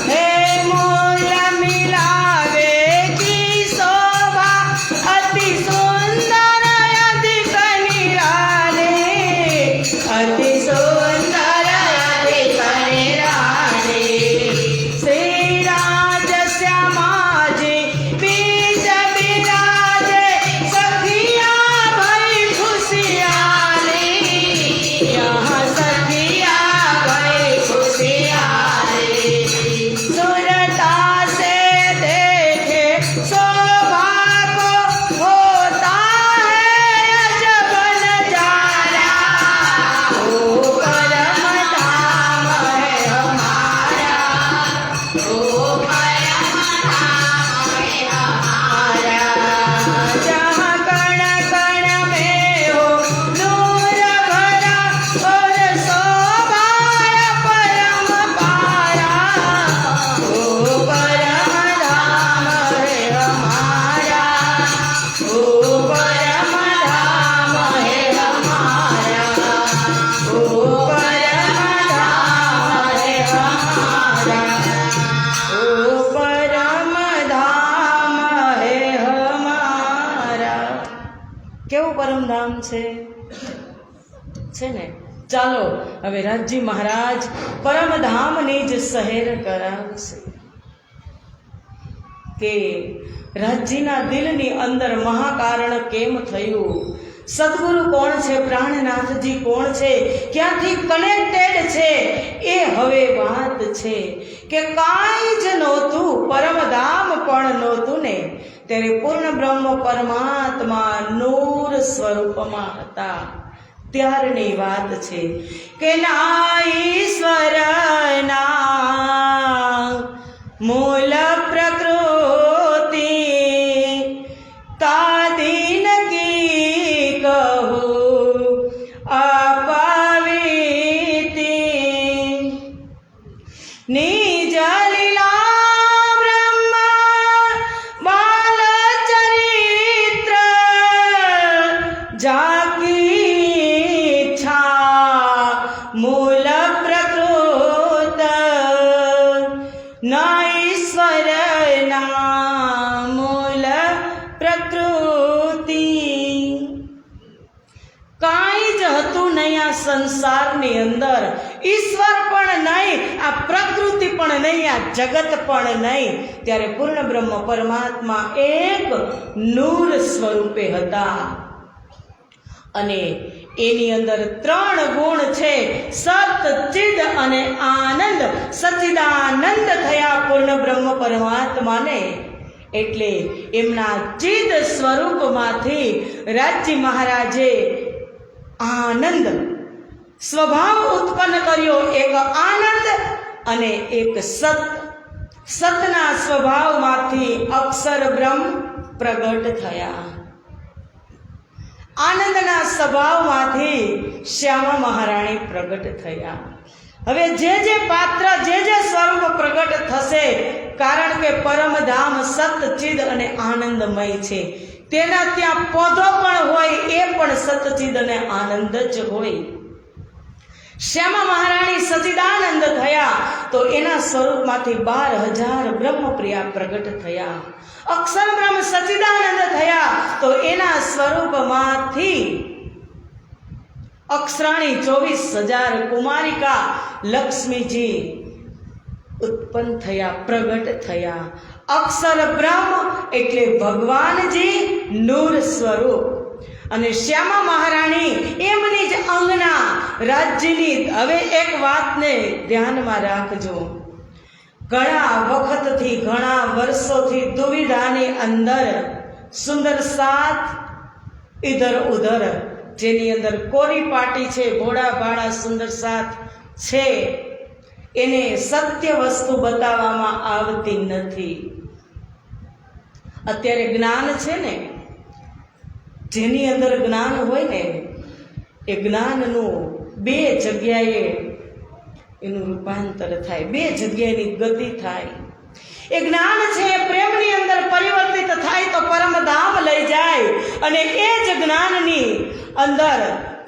हे मूल मिलावे की शोभा अति सुंदर अधिक निराली अति सुंदर अधिक निराली श्री राज श्यामाजी बीच विराजे सखिया भई खुशियाली यहाँ सखिया भई खुशियाली सुरता से देखे शोभा को होता है अजब नजारा ओ परम धाम है हमारा ओ परम धाम है हमारा जहाँ कण कण में हो नूर भरा और शोभाय परम पारा ओ परम धाम है हमारा ओ परम धाम है हमारा ओ परम धाम है हमारा ओ परम धाम है हमारा કેવું પરમધામ છે ને ચાલો હવે રાજજી મહારાજ પરમધામની જ સહેર કરાવશે કે રાજજીના દિલની અંદર મહાકારણ કેમ થયું સદગુરુ કોણ છે પ્રાણનાથજી કોણ છે ક્યાંથી કનેક્ટેડ છે એ હવે વાત છે કે કાંઈ જ નહોતું પરમધામ પણ નહોતું ને ત્યારે પૂર્ણ બ્રહ્મ પરમાત્મા નૂર સ્વરૂપમાં હતા ત્યારની વાત છે કે ના ઈશ્વરના મૂળ પ્રકૃતિ તાદીનગી કહું અપાવીતી નિજ લીલા બ્રહ્મા બાલ અહીંયા સંસારની અંદર, ઈશ્વર પણ નહીં, આ પ્રકૃતિ પણ નહીં, આ જગત પણ નહીં, ત્યારે પૂર્ણ બ્રહ્મ પરમાત્મા એક નૂર સ્વરૂપે હતા. અને એની અંદર 3 ગુણ છે, સત, ચિદ અને આનંદ. સચ્ચિદાનંદ થયા પૂર્ણ બ્રહ્મ પરમાત્માને. એટલે એમના ચિદ સ્વરૂપમાંથી રાજજી મહારાજે આનંદ સ્વભાવ ઉત્પન્ન કર્યો, એક આનંદ અને એક સત. સતના સ્વભાવમાંથી અક્ષર બ્રહ્મ પ્રગટ થયા. આનંદના સ્વભાવમાંથી શ્યામા મહારાણી પ્રગટ થયા. હવે જે પાત્ર જે સ્વરૂપ પ્રગટ થશે, કારણ કે પરમધામ સતચિદ અને આનંદમય છે, તેના ત્યાં પદો પણ હોય, એ પણ સતચિદ અને આનંદ જ હોય. શ્યામા મહારાણી સચિદાનંદ થયા તો એના સ્વરૂપમાંથી 12,000 બ્રહ્મપ્રિયા પ્રગટ થયા. અક્ષર બ્રહ્મ સચિદાનંદ થયા તો એના સ્વરૂપમાંથી અક્ષરાણી 24,000 કુમારિકા લક્ષ્મીજી ઉત્પન્ન થયા, પ્રગટ થયા. અક્ષર બ્રહ્મ એટલે ભગવાનજી નૂર સ્વરૂપ. અને શ્યામા મહારાણી એમની જ અંગના રાજ્યની. હવે એક વાતને ધ્યાનમાં રાખજો, ઘણા વખતથી, ઘણા વર્ષોથી દુવિધાની અંદર સુંદર સાથ ઇધર ઉધર, જેની અંદર કોરી પાટી છે, ભોળા ભાળા સુંદર સાથ છે, એને સત્ય વસ્તુ બતાવવામાં આવતી નથી. અત્યારે જ્ઞાન છે ને, જેની અંદર જ્ઞાન હોય ને, એ જ્ઞાનનું 2 જગ્યાએ એનું રૂપાંતર થાય, 2 જગ્યાએની ગતિ થાય. એ જ્ઞાન છે એ પ્રેમની અંદર પરિવર્તિત થાય તો પરમધામ લઈ જાય. અને એ જ જ્ઞાનની અંદર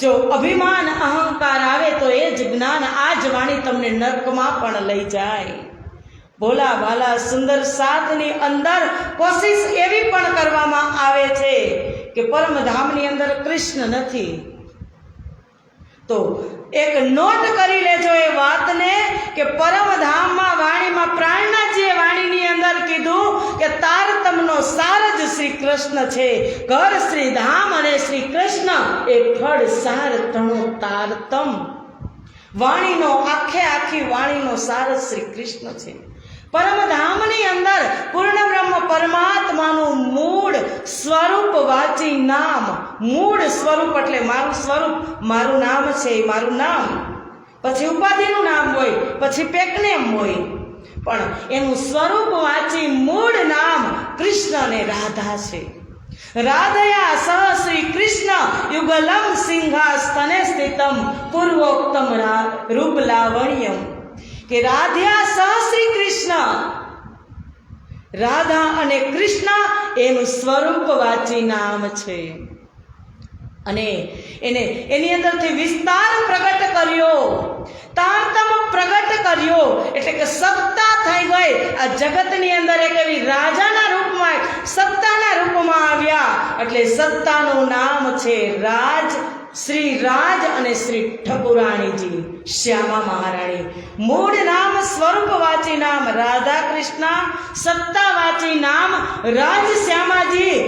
જો અભિમાન અહંકાર આવે તો એ જ જ્ઞાન, આ જ વાણી તમને નર્કમાં પણ લઈ જાય. ભોલા ભાલા સુંદર સાતની અંદર કોશિશ એવી પણ કરવામાં આવે છે કે પરમધામની અંદર કૃષ્ણ નથી. તો એક નોટ કરી લેજો એ વાતને કે પરમધામમાં વાણીમાં પ્રાણનાથજીએ વાણીની અંદર કીધું કે તારતમનો સાર જ શ્રી કૃષ્ણ છે. ઘર શ્રી ધામ અને શ્રી કૃષ્ણ એ ફળ સાર તણો તારતમ. વાણીનો આખી વાણીનો સાર શ્રી કૃષ્ણ છે. પરમધામની અંદર પૂર્ણ બ્રહ્મ પરમાત્માનું મૂળ સ્વરૂપ વાચી નામ. મૂળ સ્વરૂપ એટલે મારું સ્વરૂપ, મારું નામ છે, મારું નામ. પછી ઉપાધિનું નામ હોય, પછી પેકનેમ હોય, પણ એનું સ્વરૂપ વાચી મૂળ નામ કૃષ્ણ અને રાધા છે. રાધયા સહ શ્રી કૃષ્ણ યુગલમ સિંહાસને સ્થિતમ પૂર્વોક્તમ રૂપ લાવણ્યમ. કે રાધ્યા સહ શ્રી કૃષ્ણ, રાધા અને કૃષ્ણ એનું સ્વરૂપ વાચી નામ છે. અને એની અંદરથી વિસ્તાર પ્રગટ કર્યો, તારતમ પ્રગટ કર્યો, એટલે કે સત્તા થઈ ગઈ. આ જગતની અંદર એક એવી રાજાના રૂપમાં, સત્તાના રૂપમાં આવ્યા. એટલે સત્તાનું નામ છે રાજ. શ્રી રાજ અને શ્રી ઠકુરાણીજી શ્યામા મહારાણી. મૂળ નામ સ્વરૂપ વાચી નામ રાધા કૃષ્ણ, સત્તા વાચી નામ રાજ શ્યામાજી.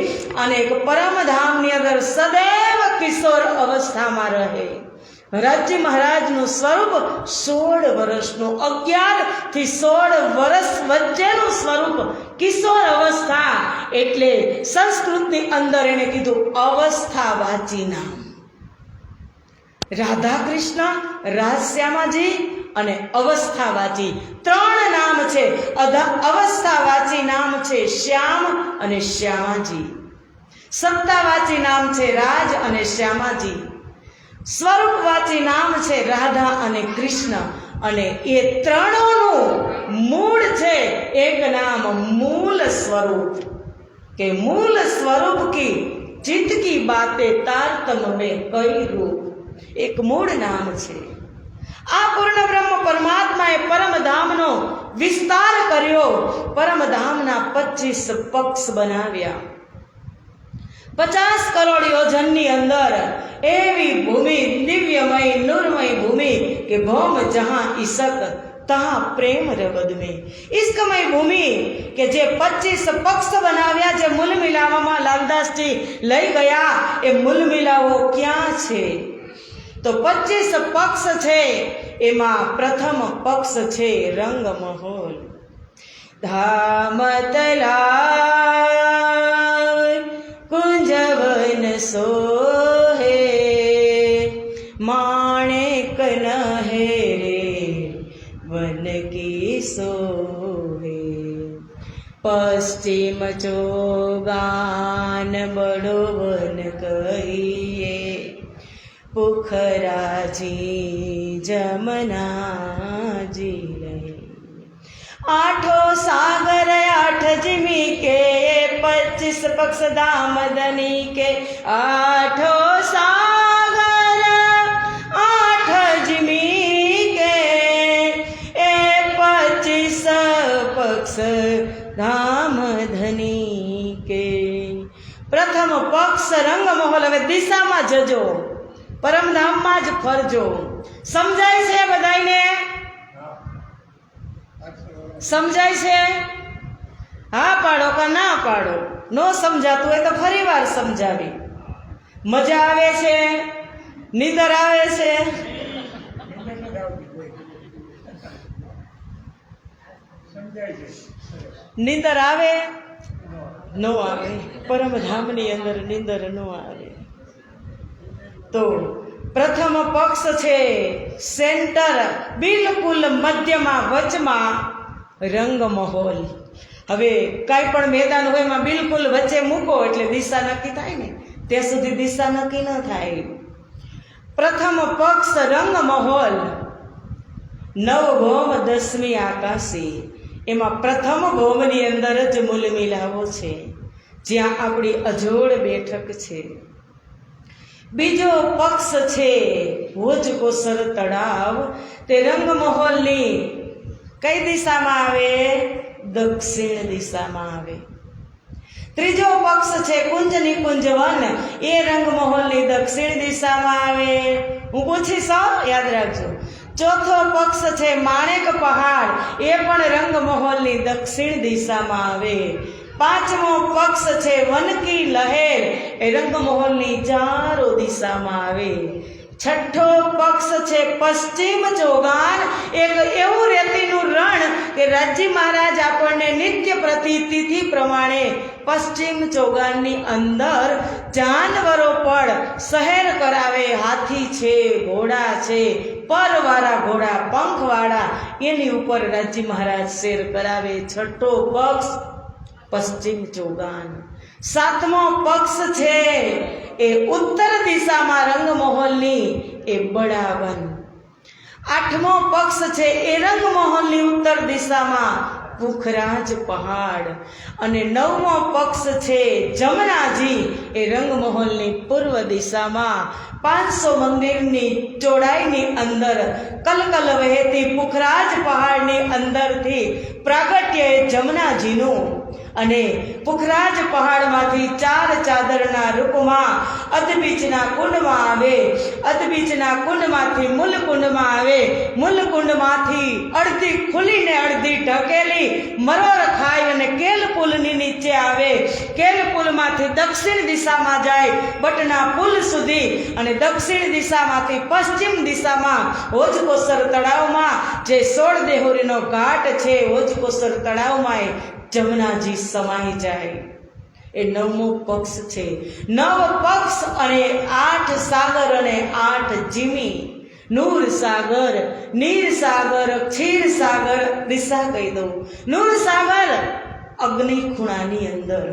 અને પરમધામની અંદર સદૈવ કિશોર અવસ્થામાં રહે. રાજજી મહારાજનું સ્વરૂપ 16 વર્ષનું, 11 થી 16 વર્ષ વચ્ચેનું સ્વરૂપ કિશોર અવસ્થા. એટલે સંસ્કૃતની અંદર એને કીધું અવસ્થા વાચી નામ. રાધા કૃષ્ણ, રાજશ્યામાજી અને અવસ્થાવાચી 3 નામ છે. અવસ્થાવાચી નામ છે શ્યામ અને શ્યામાજી. સત્તાવાચી નામ છે રાજ અને શ્યામાજી. સ્વરૂપવાચી નામ છે રાધા અને કૃષ્ણ. અને એ 3નું મૂળ છે એક નામ મૂળ સ્વરૂપ. કે મૂળ સ્વરૂપ કી ચિત્ત કી બાતે તારતમ में कई रूप. એક મૂળ નામ છે. આ પૂર્ણ બ્રહ્મ પરમાત્માએ પરમધામનો વિસ્તાર કર્યો. પરમધામના 25 પક્ષ બનાવ્યા. 50 કરોડ યોજનની અંદર એવી ભૂમિ દિવ્યમય इश्कमय नूरमय भूमि के भौम जहां ईसक तहां प्रेम रवद में। इश्कमय भूमि के जे 25 पक्ष बनाव्या जे मूल मिलावामां लालदासजी लई गया ए मूल मिलावो क्यां छे? तो 25 पक्ष छे एमां प्रथम पक्ष छे रंग महोल। धाम तलाव कुंजवन सोहे माणिक नहेरे वन की सोहे। पश्चिम चोगान बड़ो वन कहिए पुखराजी जमना जी लई। आठो सागर 8 जिमी के 25 पक्ष दामदनी के। आठो सागर 8 जिमी के 25 पक्ष धामधनी के। प्रथम पक्ष रंग महल। हवे दिशामां जजो, परमधाममां ज फरजो। समजाय छे बधाईने? समझाय छे? हाँ पाड़ो का ना पाड़ो? नो समझातुं होय तो फरी वार समझावी। मजा आवे छे? निंदर आवे छे? निंदर आवे? नो आवे। परमधामनी अंदर निंदर नो आवे। तो प्रथम पक्ष छे सेंटर, बिलकुल मध्यमा वचमा रंग महोल। हवे काई पण मैदान होय एमां बिलकुल वच्चे मूको एटले दिशा नक्की थाय ने, त्यां सुधी दिशा नक्की न थाय। प्रथम पक्ष रंग महोल। 9 भौम 10मी आकाशी। एमां प्रथम भौमनी अंदर ज मूल मिलावो छे, ज्यां आपणी अजोड़ बेठक छे। बीजो पक्ष छे भोजकोसर तळाव। ते रंग महोलनी कई दिशामां आवे? दक्षिण दिशामां आवे। त्रीजो पक्ष छे कुंज निकुंज वन। ए रंग महोलनी दक्षिण दिशामां आवे। हूँ पूछीश, याद राखजो। चौथो पक्ष छे माणिक पहाड़। ए पण रंग महोलनी दक्षिण दिशामां आवे। 5मो पक्ष छे वन की लहेर। ए रंग महोलनी चारो दिशामां आवे। 6ठो पक्ष छे पश्चिम चोगान। एक एवं रेतीनुं रण के राज्य महाराज आपणे नित्य प्रतितिथि प्रमाणे पश्चिम चोगाननी अंदर जानवरो पर शहर करावे। हाथी छे, घोड़ा छे, परवाळा घोड़ा, पंखवाळा, एनी उपर राज्य महाराज शेर करावे। 6ठो पक्ष पश्चिम चोगान। 7मो पक्ष छे ए उत्तर दिशामां रंग महोलनी ए बड़ावन। 8मो पक्ष छे ए रंग महोलनी उत्तर दिशामां पुखराज पहाड़। अने 9मो पक्ष छे जमनाजी ए रंग महोलनी पूर्व दिशामां 500 मंदिरनी चौड़ाईनी अंदर कलकल वहेती पुखराज पहाड़नी अंदरथी प्रागट्य जमनाजीनुं। अने पुखराज पहाड़मांथी 4 चादरना रूपमां अधबीजना कुंडमां आवे। अधबीजना कुंडमांथी मूल कुंडमां आवे। मूल कुंडमांथी अड़धी खुलीने अड़धी ढकेली मरोर खाई अने केल पुलनी नीचे आवे। केल पुलमांथी दक्षिण दिशामां जाय बटना पुल सुधी अने दक्षिण दिशामांथी पश्चिम दिशामां होजकोसर तळावमां जे 16 देहोरीनो घाट छे होजकोसर तळावमां जमुनाजी समाई जाए। ए 9मो पक्ष छे। 9 पक्ष अने 8 सागर अने 8 जिमी। नूर सागर, नीर सागर, क्षीर सागर दिशा कही दो। नूर सागर अग्नि खूणानी अंदर।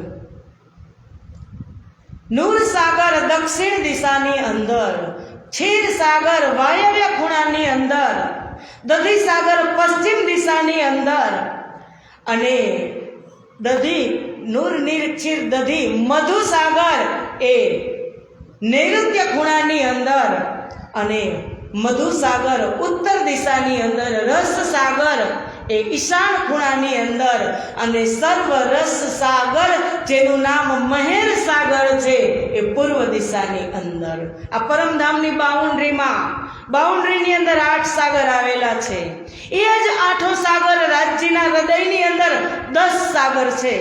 नूर सागर दक्षिण दिशानी अंदर। क्षीर सागर वायव्य खूणानी अंदर। दधी सागर पश्चिम दिशानी अंदर। अने दधी नूर नीर क्षीर दधी मधु सागर ए नैऋत्य खूणानी अंदर। अने मधु सागर उत्तर दिशानी अंदर। रस सागर એ ઈશાન ખૂણાની અંદર, અને સર્વ રસ સાગર જેનું નામ મહેર સાગર છે એ પૂર્વ દિશાની અંદર. આ પરમધામની બાઉન્ડ્રીની અંદર 8 સાગર આવેલા છે. એ જ 8 સાગર રાજ્યના હૃદયની અંદર 10 સાગર છે.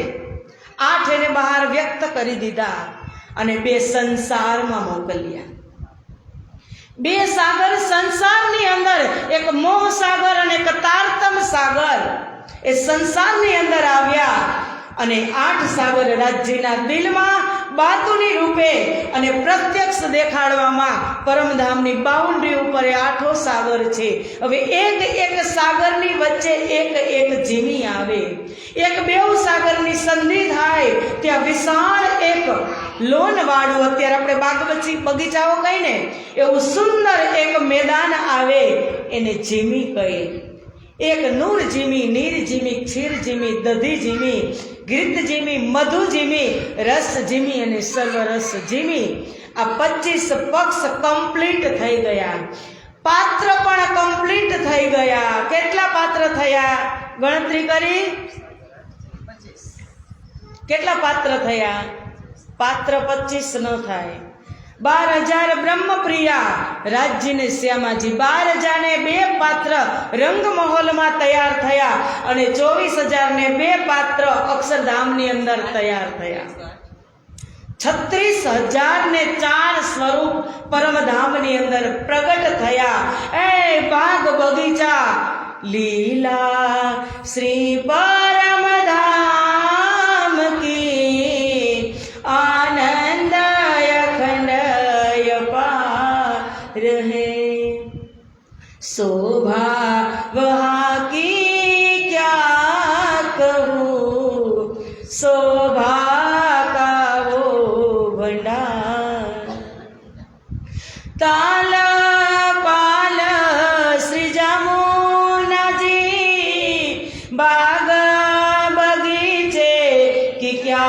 8 એને બહાર વ્યક્ત કરી દીધા અને 2 સંસારમાં મોકલ્યા. 2 સાગર સંસારની અંદર, એક મોહ સાગર અને એક તારતમ સાગર એ સંસારની અંદર આવ્યા, અને 8 સાગર રાજ્યના દિલમાં બાતુની રૂપે અને પ્રત્યક્ષ દેખાડવામાં પરમધામની બાઉન્ડ્રી ઉપર 8 સાગર છે. હવે એક સાગરની વચ્ચે એક જીમી આવે, એક બેઉ સાગરની સંધિ થાય ત્યાં વિશાળ એક લોનવાળું, અત્યારે આપણે બગીચાઓ કહીને એવું સુંદર એક મેદાન આવે, એને જીમી કહે. એક નૂર જીમી, નીર જીમી, ક્ષીર જીમી, દધી જીમી, ઘૃત જીમી, મધુ જીમી, રસ જીમી અને સર્વરસ જીમી. આ 25 પક્ષ કમ્પ્લીટ થઈ ગયા. પાત્ર પણ કમ્પ્લીટ થઈ ગયા. કેટલા પાત્ર થયા? ગણતરી કરી? કેટલા પાત્ર થયા? પાત્ર 25 ન થાય. 12,000 બ્રહ્મપ્રિયા રાજ્યને શ્યામાજી, 12,000 ને 2 પાત્ર રંગ મહોલમાં તૈયાર થયા, અને 24,000 ને 2 પાત્ર અક્ષરધામની અંદર તૈયાર થયા. 36,000 ને 4 સ્વરૂપ પરમધામની અંદર પ્રગટ થયા. એ બાગ બગીચા લીલા શ્રી પરમધામ કી આનંદ रहे शोभा वहाँ की क्या कहूँ, शोभा का वो भंडार. ताल पाल श्री जमुना जी बाग बगीचे की क्या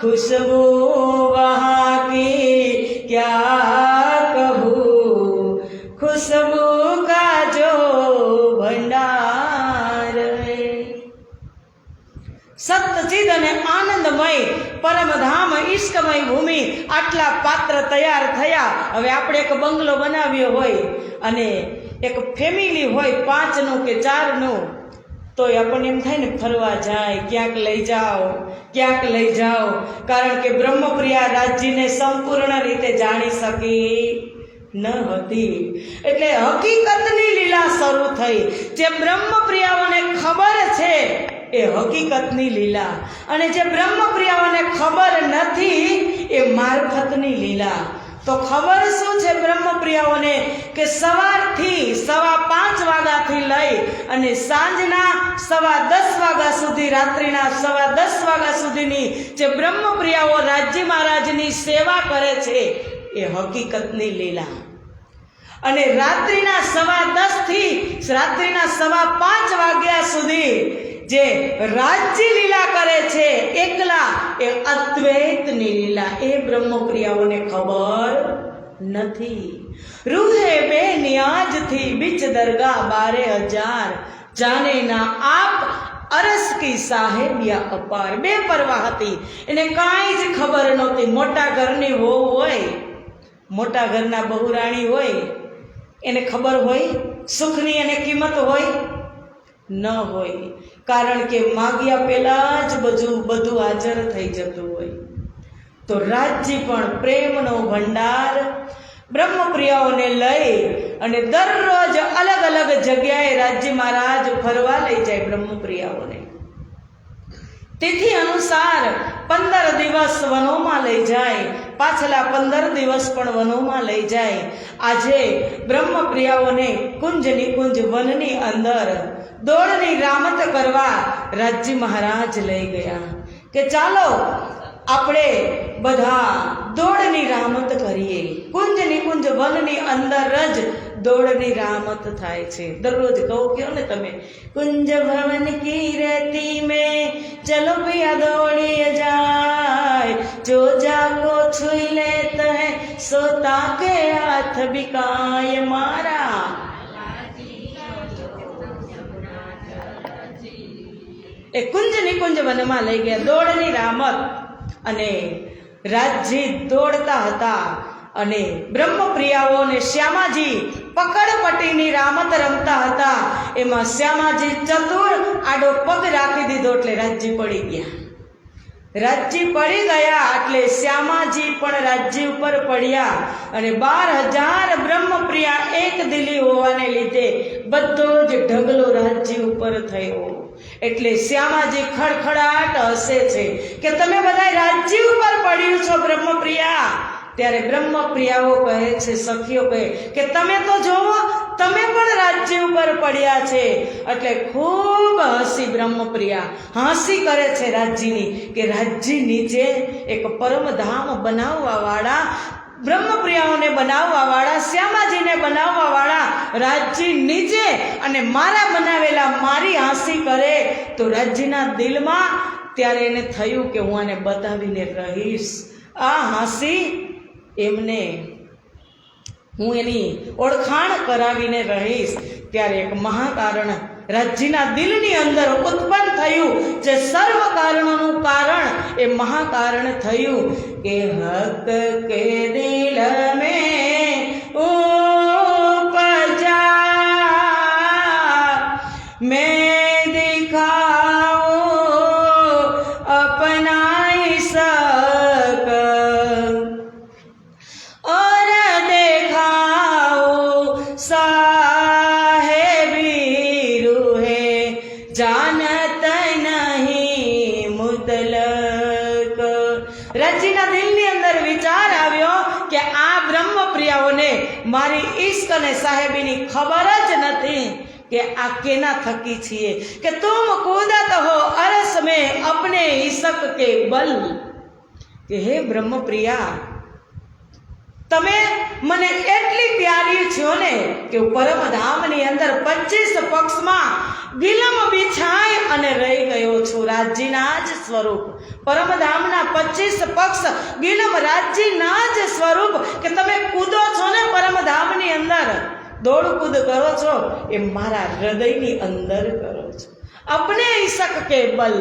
खुशबू वहाँ की क्या कहूँ, खुशबू का जो भंडार है. સત્યચિદ અને આનંદમય પરમધામ ઈષ્ટમય ભૂમિ, આટલા પાત્ર તૈયાર થયા. હવે આપણે એક બંગલો બનાવ્યો હોય અને એક ફેમિલી હોય 5નું કે 4નું, તો આપણને એમ થાય ને ફરવા જાય, ક્યાંક લઈ જાઓ, કારણ કે બ્રહ્મપ્રિયા રાજ્યને સંપૂર્ણ રીતે જાણી શકી ન હતી. એટલે હકીકતની લીલા શરૂ થઈ. જે બ્રહ્મપ્રિયાઓને ખબર છે એ હકીકતની લીલા, અને જે બ્રહ્મપ્રિયાઓને ખબર નથી એ મારફતની લીલા. તો ખબર શું છે બ્રહ્મપ્રિયાઓને? કે સવારથી 5:15 વાગ્યાથી લઈ અને સાંજના 10:15 વાગ્યા સુધી, રાત્રિના 10:15 વાગ્યા સુધીની જે બ્રહ્મપ્રિયાઓ રાજ્ય મહારાજની સેવા કરે છે એ હકીકતની લીલા. અને રાત્રિના 10:15 થી રાત્રિના 5:15 વાગ્યા સુધી જે રાજ્ય લીલા કરે છે એકલા, એ અદ્વૈતની લીલા. એ બ્રહ્મપ્રિયાઓને ખબર નથી. રૂહે બે નિયાજથી બીચ દરગાહ 12,000 જાને ના આપ અરસ કી સાહેબિયા અપાર. બેપરવાહ હતી, એને કાંઈ જ ખબર નહોતી. મોટા ઘરની વહુ હોય, મોટા ઘરના બહુરાણી હોય, એને ખબર હોય સુખની એને કિંમત હોય? ન હોય. કારણ કે માગ્યા પહેલા જ બધું હાજર થઈ જતું હોય. તો રાજ્ય પણ પ્રેમનો ભંડાર બ્રહ્મપ્રિયાઓને લઈ અને દરરોજ અલગ અલગ જગ્યાએ રાજ્ય મહારાજ ફરવા લઈ જાય બ્રહ્મપ્રિયાઓને. તિથિ અનુસાર 15 દિવસ વનોમાં લઈ જાય, પાછલા 15 દિવસ પણ વનોમાં લઈ જાય. આજે બ્રહ્મપ્રિયાઓને કુંજ નિકુંજ વનની અંદર દોડની રામત કરવા રાજ્ય મહારાજ લઈ ગયા કે ચાલો આપણે બધા દોડની રામત કરીએ. કુંજ નિકુંજ વનની અંદર જ દોડની રામત થાય છે. દરરોજ કહો કયો ને તમે, કુંજ ભવન કી રહેતી મેં ચલો પિયા દોડીએ જાય, જો જાગો છુઈ લેત હૈ સોતા કે હાથ બિકાય મારા. એ કુંજ નિકુંજ વનમાં લઈ ગયા, દોડની રામત. અને રાજજી દોડતા હતા અને બ્રહ્મપ્રિયાઓ અને શ્યામાજી પકડપટ્ટીની રામત રમતા હતા. એમાં શ્યામાજી ચતુર આડો પગ રાખી દીધો એટલે રાજજી પડી ગયા. રાજજી પડી ગયા એટલે શ્યામાજી પણ રાજજી ઉપર પડ્યા અને 12,000 બ્રહ્મપ્રિયા એક દિલી હોવાને લીધે બધો જ ઢગલો રાજજી ઉપર થયો. એટલે શ્યામાજી ખડખડાટ હસે છે કે તમે બધા રાજજી ઉપર પડ્યું છો બ્રહ્મપ્રિયા. ત્યારે બ્રહ્મપ્રિયાઓ કહે છે, સખીઓ કહે કે તમે તો જોવો, તમે પણ રાજ્ય ઉપર પડ્યા છે. એટલે ખૂબ હસી બ્રહ્મપ્રિયા, હાંસી કરે છે રાજ્યની કે રાજ્ય નીચે એક પરમધામ બનાવવા વાળા, બ્રહ્મપ્રિયાઓને બનાવવા વાળા, શ્યામાજીને બનાવવા વાળા રાજ્ય નીચે અને મારા બનાવેલા મારી હાંસી કરે તો રાજ્યના દિલમાં ત્યારે એને થયું કે હું આને બતાવીને રહીશ. આ હાંસી એમને હું એની ઓળખાણ કરાવીને રહીશ. ત્યારે એક મહાકારણ રાજ્યના દિલની અંદર ઉત્પન્ન થયું, જે સર્વ કારણોનું કારણ એ મહાકારણ થયું કે હક કે દિલ મેં ઉપજા મેં દિખાઉં अपना सक और देखाओ साहेबी रूहे जानत नहीं मुतलक. રાજ્યના દિલની અંદર વિચાર આવ્યો કે આ બ્રહ્મપ્રિયાઓને મારી ઈશ્ક અને સાહેબીની ખબર જ નથી કે આ કેના થકી છીએ. કે તુમ કૂદત હો અરસ में अपने ઈશક કે બલ. કે હે બ્રહ્મપ્રિયા, તમે મને એટલી પ્યારી છો ને કે પરમધામની અંદર 25 પક્ષમાં ગિલમ બિછાઈ અને રહી ગયો છું. રાજ્યના જ સ્વરૂપ પરમધામના 25 પક્ષ ગિલમ રાજ્યના જ સ્વરૂપ કે તમે કૂદો છો ને પરમધામની અંદર, દોડ કૂદ કરો છો એ મારા હૃદયની અંદર કરો છો. અપને ઈશક કે બલ,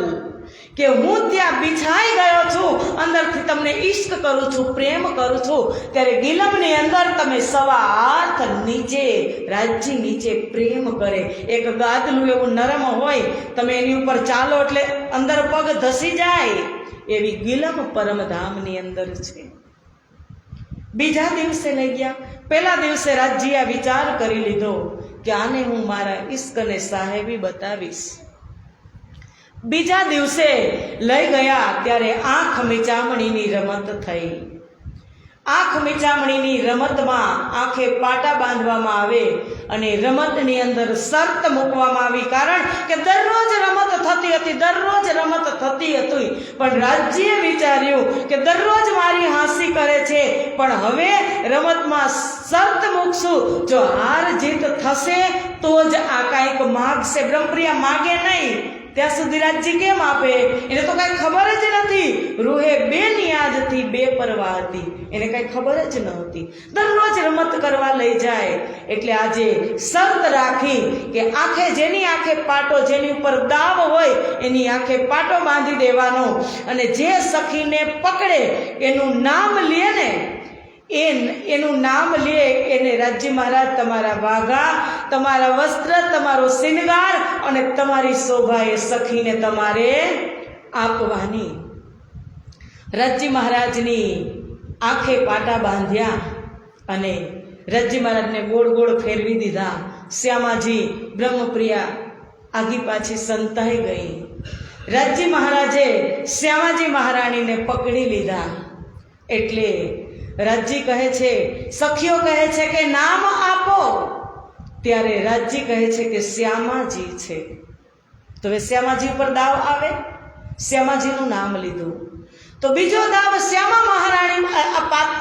કે હું ત્યાં બિછાઈ ગયો છું, અંદરથી તમને ઈશ્ક કરું છું, પ્રેમ કરું છું. ત્યારે ગિલમની અંદર તમે સવા હાથ નીચે, રાજ્ય નીચે પ્રેમ કરે. એક ગાદલું એવું નરમ હોય, તમે એની ઉપર ચાલો એટલે અંદર પગ ધસી જાય, એવી ગિલમ પરમધામની અંદર છે. બીજા દિવસે લઈ ગયા. પહેલા દિવસે રાજ્યએ વિચાર કરી લીધો કે આને હું મારા ઈશ્ક અને સાહેબી બતાવીશ. બીજા દિવસે લઈ ગયા ત્યારે આંખ મીચામણીની રમત થઈ. આંખ મીચામણીની રમતમાં આંખે પાટા બાંધવામાં આવે અને રમતની અંદર શરત મૂકવામાં આવી. કારણ કે દરરોજ રમત થતી હતી, દરરોજ રમત થતી હતી, પણ રાજ્યએ વિચાર્યું કે દરરોજ મારી હાંસી કરે છે, પણ હવે રમતમાં શરત મૂકશું, જો હાર જીત થશે તો જ આ કાંઈક માગશે. બ્રહ્મપ્રિયા માગે નહીં ત્યાં સુધી રાજ્ય કેમ આપે? એને તો કાંઈ ખબર જ નથી. રૂહે બેનિયાદથી બેપરવાહ હતી, એને કાંઈ ખબર જ નહોતી. દરરોજ રમત કરવા લઈ જાય. એટલે આજે શરત રાખી કે આંખે, જેની આંખે પાટો, જેની ઉપર દાવ હોય એની આંખે પાટો બાંધી દેવાનો, અને જે સખીને પકડે એનું નામ લે ને, એનું નામ લે એને રાજ્ય મહારાજ તમારા વાઘા, તમારા વસ્ત્ર, તમારો શિંગાર અને તમારી શોભા એ સખીને તમારે આપવાની. રાજ્ય મહારાજની આંખે પાટા બાંધ્યા અને રાજ્ય મહારાજને ગોળ ગોળ ફેરવી દીધા. શ્યામાજી બ્રહ્મપ્રિયા આગી પાછી સંતાઈ ગઈ. રાજ્ય મહારાજે શ્યામાજી મહારાણીને પકડી લીધા. એટલે રાજ્ય કહે છે, સખીઓ કહે છે કે નામ આપો. ત્યારે રાજ્ય કહે છે કે શ્યામાજી છે. તો હવે શ્યામાજી ઉપર દાવ આવે. શ્યામાજીનું નામ લીધું તો બીજો દાવ શ્યામા મહારાણી.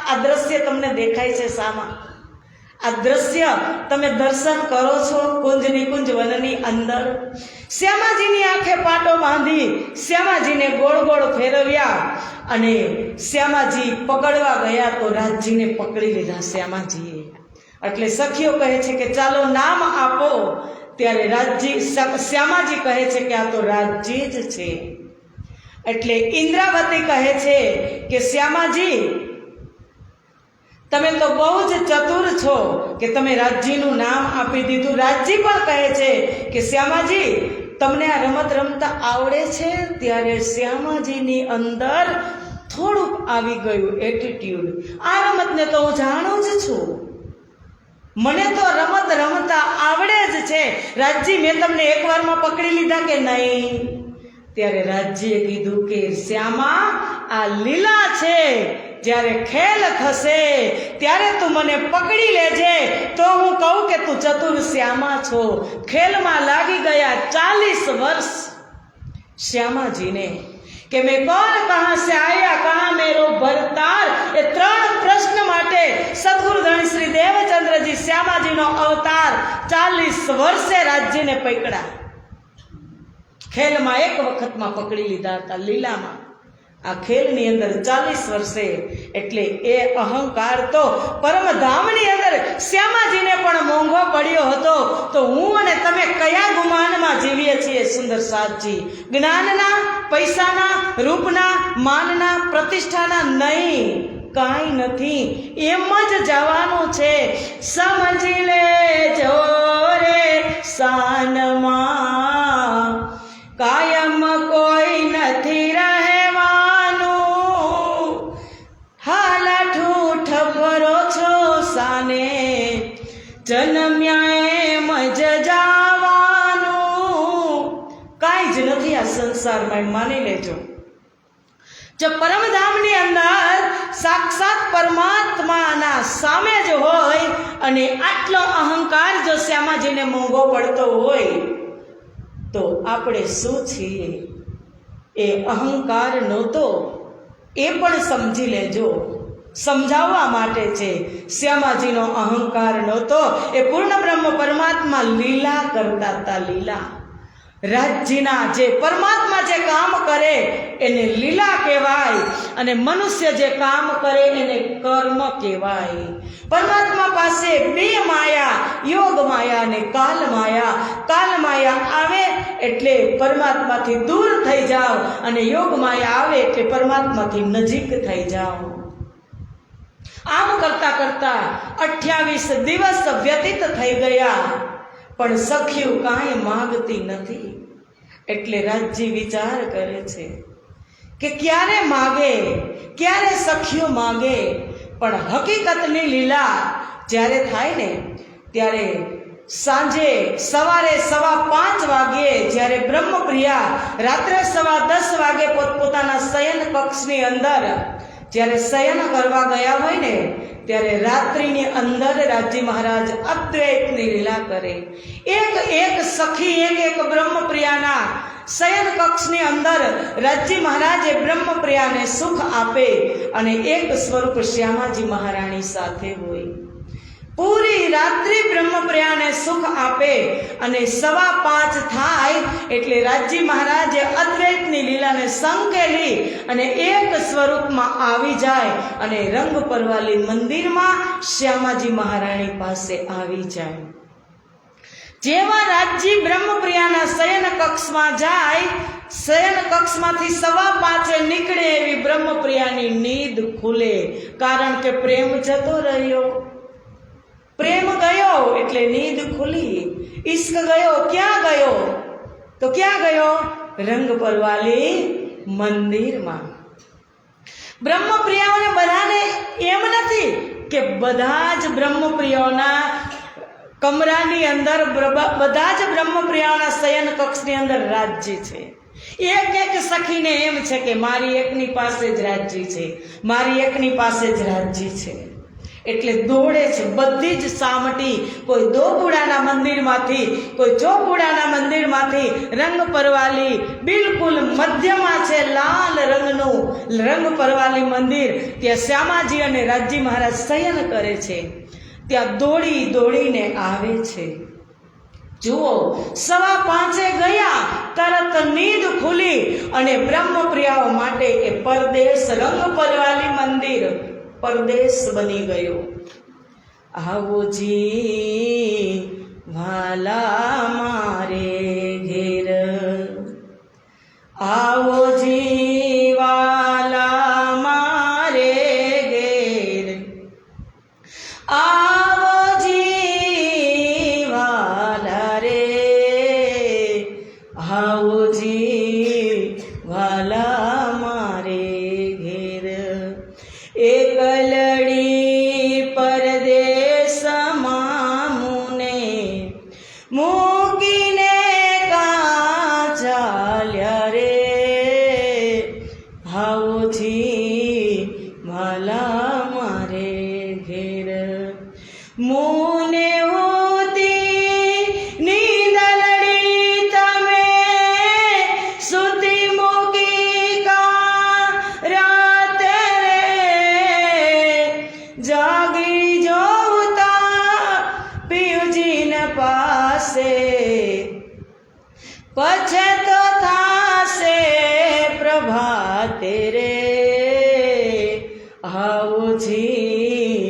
આ દ્રશ્ય તમને દેખાય છે સામા? આ દ્રશ્ય તમે દર્શન કરો છો કુંજ નિકુંજ વનની અંદર. શ્યામાજીની આંખે પાટો બાંધી શ્યામાજીને ગોળ ગોળ ફેરવ્યા અને શ્યામાજી પકડવા ગયા તો રાજજીને પકડી લીધા શ્યામાજીએ. એટલે સખીઓ કહે છે કે ચાલો નામ આપો. ત્યારે રાજજી શ્યામાજી કહે છે કે આ તો રાજજી જ છે. એટલે ઇન્દ્રાવતી કહે છે કે શ્યામાજી તમે તો બહુ જ ચતુર છો કે તમે રાજજીનું નામ આપી દીધું. રાજજી પણ કહે છે કે શ્યામાજી તમને આ રમત રમતા આવડે છે? ત્યારે શ્યામાજીની અંદર થોડુંક આવી ગયું એટીટ્યુડ. આ રમતને તો હું જાણું જ છું, મને તો રમત રમતા આવડે જ છે. રાજજી મેં તમને એકવારમાં પકડી લીધા કે નહીં? ત્યારે રાજજીએ કીધું કે શ્યામા આ લીલા છે, જ્યારે ખેલ થશે ત્યારે તું મને પકડી લેજે તો હું કહું કે તું ચતુર શ્યામા છો. ખેલમાં લાગી ગયા 40 વર્ષ શ્યામાજીને કે મેં કોણ કહા સે આયા કહા મેરો ભરતાર. એ 3 પ્રશ્ન માટે સદગુરુ ધણી શ્રી દેવચંદ્રજી શ્યામાજીનો અવતાર 40 વર્ષે રાજજીને પકડ્યા. ખેલમાં એક વખતમાં પકડી લીધા હતા, લીલામાં. આ ખેલની અંદર 40 વર્ષે. એટલે એ અહંકાર તો પરમધામની અંદર શ્યામાજીને પણ મોંઘો પડ્યો હતો. તો હું અને તમે કયા ગુમાનમાં જીવીએ છીએ સુંદર સાથજી? જ્ઞાનના, પૈસાના, રૂપના, માનના, પ્રતિષ્ઠાના? નહીં, કાંઈ નથી. એમ જ જવાનું છે. સમજી લેજો રે સાનમાં કાયમ કોઈ નથી રહેવાનું. હાલ ઠૂઠ ભરો છો સાને જન્મ્યા એમ જ જવાનું. કાંઈ જ નથી આ સંસારમાં, માની લેજો. જો પરમધામની અંદર સાક્ષાત પરમાત્માના સામે જ હોય અને આટલો અહંકાર જો શ્યામાજીને મોંઘો પડતો હોય તો આપણે શું છીએ? એ અહંકાર નહોતો, એ પણ સમજી લેજો. સમજાવવા માટે છે. શ્યામાજીનો અહંકાર નહોતો, એ પૂર્ણ બ્રહ્મ પરમાત્મા લીલા કરતા હતા. લીલા રાજજીના જે પરમાત્મા જે કામ કરે એને લીલા કહેવાય અને મનુષ્ય જે કામ કરે એને કર્મ કહેવાય. પરમાત્મા પાસે 2 માયા, યોગ માયા અને કાલ માયા. કાલ માયા આવે એટલે પરમાત્માથી દૂર થઈ જાઓ અને યોગ માયા આવે એટલે પરમાત્માથી નજીક થઈ જાઓ. આમ કરતા કરતા 28 દિવસ વ્યતીત થઈ ગયા પણ સખીઓ કાંઈ માગતી નથી. એટલે રાજજી વિચાર કરે છે કે ક્યારે માગે, ક્યારે સખીઓ માગે. પણ હકીકતની લીલા જ્યારે થાય ને ત્યારે સાંજે સવારે 5:15 વાગ્યે જ્યારે બ્રહ્મપ્રિયા રાત્રે 10:15 વાગે પોતપોતાના શયન કક્ષની અંદર જ્યારે શયન કરવા ગયા હોય ને ત્યારે રાત્રિની અંદર રાજજી મહારાજ અદ્વૈતની લીલા કરે. એક સખી એક બ્રહ્મપ્રિયાના શયન કક્ષની અંદર રાજજી મહારાજે બ્રહ્મપ્રિયાને સુખ આપે અને એક સ્વરૂપ શ્યામાજી મહારાણી સાથે હોય. પૂરી રાત્રિ બ્રહ્મપ્રિયાને સુખ આપે અને 5:15 થાય એટલે રાજજી મહારાજે અદ્વૈતની લીલાને સંકેલી અને એક સ્વરૂપમાં આવી જાય અને રંગ પરવાલી મંદિરમાં શ્યામાજી મહારાણી પાસે આવી જાય. જેવા રાજજી બ્રહ્મપ્રિયાના શયન કક્ષમાં જાય, શયન કક્ષમાંથી 5:15 નીકળે એવી બ્રહ્મપ્રિયાની નીંદ ખુલે. કારણ કે પ્રેમ જતો રહ્યો, પ્રેમ ગયો એટલે નીંદ ખુલી. ઈશ્ક ગયો, ક્યાં ગયો? તો ક્યાં ગયો? રંગ પરવાલી મંદિરમાં. બ્રહ્મપ્રિયાઓને બધાને એમ નથી કે બધા જ બ્રહ્મપ્રિયાઓના કમરાની અંદર બધા જ બ્રહ્મપ્રિયાઓના શયન કક્ષની અંદર રાજજી છે. એક સખીને એમ છે કે મારી એકની પાસે જ રાજજી છે, મારી એકની પાસે જ રાજજી છે. એટલે દોડે છે બધી જ સામટી. કોઈ દોપુડાના મંદિરમાંથી, કોઈ ચોપુડાના મંદિરમાંથી રંગ પરવાલી બિલકુલ મધ્યમાં છે લાલ રંગનું રંગ પરવાલી મંદિર. ત્યાં શ્યામાજી અને રાજજી મહારાજ શયન કરે છે. ત્યાં દોડી દોડીને આવે છે. જુઓ, 5:15 ગયા, તરત નીંદ ખુલી અને બ્રહ્મપ્રિયાઓ માટે એ પરદેશ રંગ પરવાલી મંદિર પરદેશ બની ગયો. આવો જી વાલા મારે ઘેર, આવો જી વાલા મારે ઘેર, આવો જી વાલા રે, આવો જી વાલા મારે ઘેર. એકલડી પરદેશમાં મુને મૂકીને કાં ચાલ્યા રે, આવો જી વાલા મારે ઘેર. મુને હોતી નીંદલડી તમે સુતી મૂકી કાં રાતે રે, જાગી જોતા પિયુજીન પાસે, પછી તો થાશે પ્રભાતે રે, આવો જી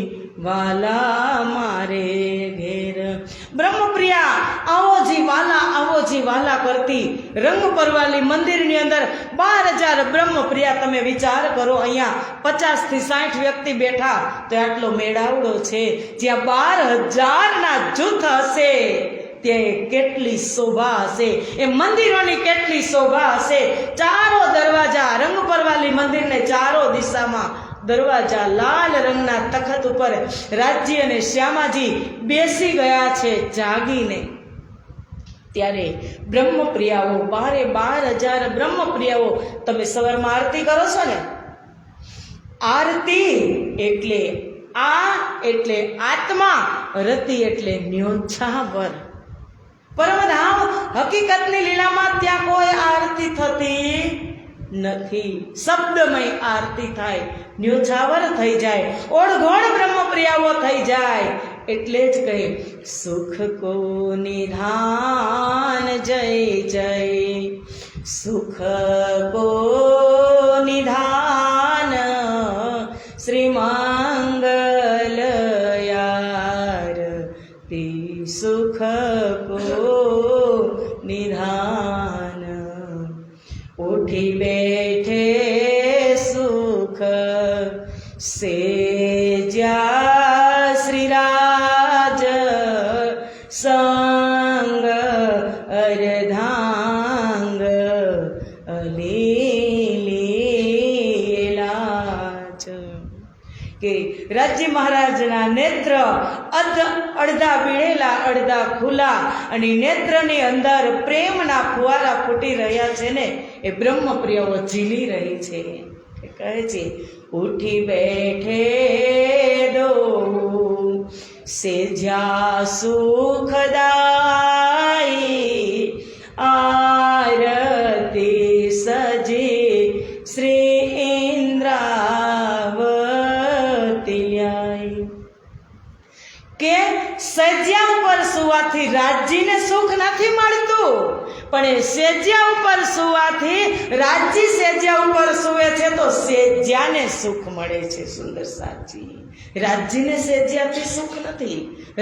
વાલા મારે ઘેર. બ્રહ્મપ્રિયા આવો જી વાલા કરતી રંગ પરવાલી મંદિરની અંદર 12,000 બ્રહ્મપ્રિયા. તમે વિચાર કરો, અહીંયા 50 થી 60 વ્યક્તિ બેઠા તો આટલો મેળાવડો છે. જ્યાં 12,000ના જૂથ હશે ત્યાં કેટલી શોભા હશે, એ મંદિરોની કેટલી શોભા હશે. ચારો દરવાજા રંગ પરવાલી મંદિરને ચારો દિશામાં દરવાજા લાલ રંગના તખત ઉપર રાજજી અને શ્યામાજી બેસી ગયા છે જાગીને. ત્યારે બ્રહ્મપ્રિયાઓ 12,000 બ્રહ્મપ્રિયાઓ, તમે સવારમાં આરતી કરો છો ને, આરતી એટલે એટલે આત્મા, રતિ એટલે ન્યોછાવર. પરમધામ હકીકતની લીલામાં ત્યાં કોઈ આરતી થતી નથી, શબ્દમય આરતી થાય, ન્યોછાવર થઈ જાય, ઓળઘોળ બ્રહ્મપ્રિયાઓ થઈ જાય. એટલે જ કહે સુખ કો નિધાન જય જય, સુખ કો નિધાન શ્રી મંગલ યારતી, સુખ કો નિધાન. ઉઠી બેઠે સુખ સેજ્યા શ્રી રાજ સંગ અર્ધાંગ અલીલાચ. કે રાજજી મહારાજના નેત્ર અડધા બીડેલા અડધા ખુલ્લા, અને નેત્રની અંદર પ્રેમના ફુવારા ફૂટી રહ્યા છે ને, એ બ્રહ્મપ્રિયાઓ ઝીલી રહી છે. કહે છે ઉઠી બેઠે દો સેજ્યા સુખદાઈ, આરતી સજી શ્રી ઇન્દ્રાવતી. કે સેજ્યા ઉપર સુવાથી રાજજીને સુખ નથી મળતું, પણ એ સેજ્યા ઉપર સુવાથી રાજજી સેજ્યા ઉપર સુવે છે તો સેજ્યાને સુખ મળે છે. સુંદર સાચી, રાજજીને સેજ્યાથી સુખ નથી,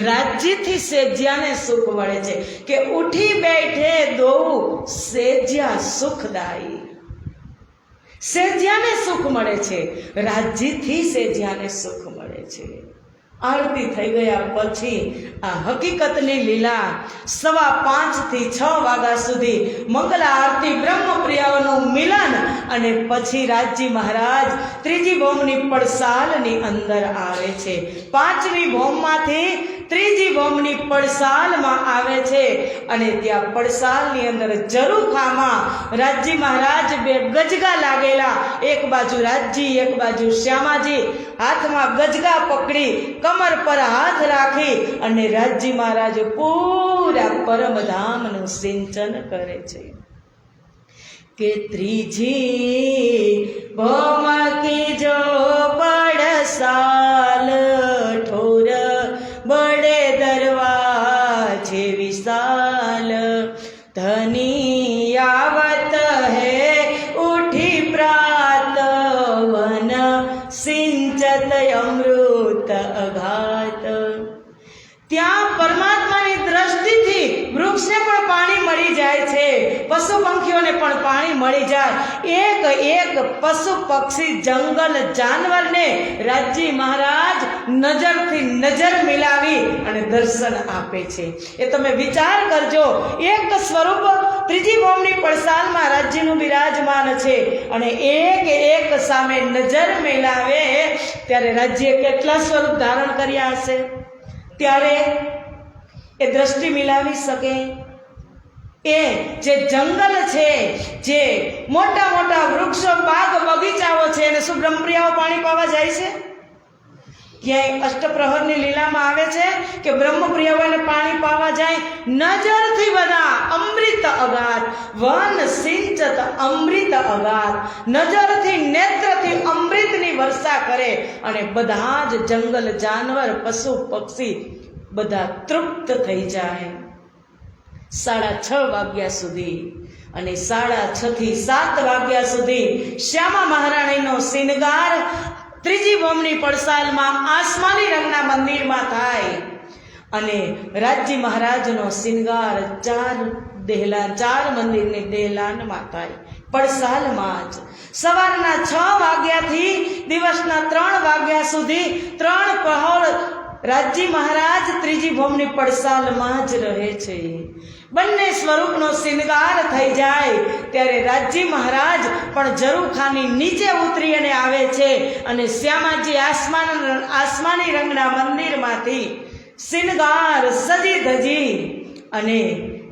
રાજજીથી સેજ્યાને સુખ મળે છે. કે ઉઠી બેઠે દોઉં સેજ્યા સુખદાયી, સેજ્યાને સુખ મળે છે, રાજજીથી સેજ્યાને સુખ મળે છે. આરતી થઈ ગયા પછી આ હકીકતની લીલા 5:15 થી 6 વાગ્યા સુધી મંગલ આરતી, બ્રહ્મપ્રિયાઓનું મિલન, અને પછી રાજજી મહારાજ ત્રીજી ભૌમની પડસાલની અંદર આવે છે. 5મી ભૌમમાંથી ત્રીજી ભૌમની પડસાલમાં આવે છે, અને ત્યાં પડસાલની અંદર ઝરૂખામાં રાજજી મહારાજ 2 ગજગા લાગેલા, એક બાજુ રાજજી એક બાજુ શ્યામાજી, હાથમાં ગજગા પકડી કમર પર હાથ રાખી અને રાજજી મહારાજ પૂરા પરમધામનું સિંચન કરે છે. કે ત્રીજી ભૌમ કી જો પડસાલ ઠોર ત્યાં પરમાત્માની દ્રષ્ટિથી વૃક્ષને પણ પાણી મળી જાય છે, પશુ પંખીઓને પણ પાણી મળી જાય. એક એક પશુ પક્ષી જંગલ જાનવરને રાજજી મહારાજ નજરથી નજર મિલાવી અને દર્શન આપે છે. એ તમે વિચાર કરજો, એક સ્વરૂપ ત્રીજી ભૌમની પડસાલમાં રાજ્યનું બિરાજમાન છે અને એક એક સામે નજર મિલાવે ત્યારે રાજ્ય કેટલા સ્વરૂપ ધારણ કર્યા હશે? ત્યારે એ દ્રષ્ટિ મિલાવી શકે? એ જે જંગલ છે, જે મોટા મોટા વૃક્ષો, બાગ બગીચાઓ છે, એને શું બ્રહ્મપ્રિયાઓ પાણી પાવા જાય છે? ક્યાંય અષ્ટપ્રહરની લીલામાં આવે છે કે બ્રહ્મપ્રિયાઓને પાણી પાવા જાય? નજરથી બધા અમૃત અગાધ, વન સિંચત અમૃત અગાધ, નજરથી નેત્રથી અમૃતની વર્ષા કરે અને બધા જ જંગલ જાનવર, પશુ પક્ષી બધા તૃપ્ત થઈ જાય. 6:30 વાગ્યા સુધી અને 6:30 થી 7 વાગ્યા સુધી શ્યામા મહારાણીનો શિનગાર ત્રીજી ભૌમની પડસાલમાં આસમાની રંગના મંદિરમાં થાય અને રાજજી મહારાજનો શિનગાર 4 મંદિરની દેહલાનમાં થાય, પડસાલમાં જ. સવારના 6 વાગ્યાથી દિવસના 3 વાગ્યા સુધી 3 પ્રહર રાજજી મહારાજ ત્રીજી ભૌમની પડસાલમાં જ રહે છે. બંને સ્વરૂપનો શિનગાર થઈ જાય ત્યારે રાજજી મહારાજ પણ ઝરૂખાની નીચે ઉતરી અને આવે છે અને શ્યામાજી આસમાની રંગના મંદિરમાંથી શિનગાર સજી ધજી અને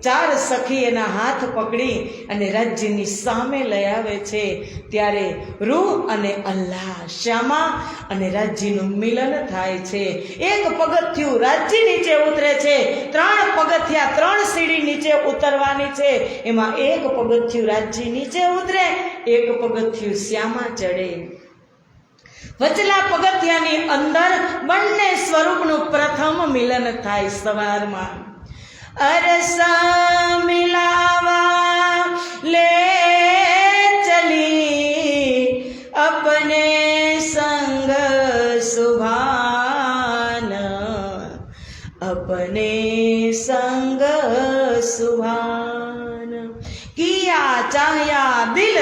4 સખી એના હાથ પકડી અને રાજ્યની સામે લઈ આવે છે. ત્યારે રૂહ અને અલ્લાહ, શ્યામા અને રાજ્યનું મિલન થાય છે. એક પગથિયું રાજ્ય નીચે ઉતરે છે, 3 પગથિયા 3 સીડી નીચે ઉતરવાની છે. એમાં એક પગથિયું રાજ્ય નીચે ઉતરે, એક પગથિયું શ્યામા ચડે. વચલા પગથિયાની અંદર બંને સ્વરૂપનું પ્રથમ મિલન થાય સવારમાં. अरसा मिलावा ले चली अपने संग सुभान, अपने संग सुभान. किया चाहया दिल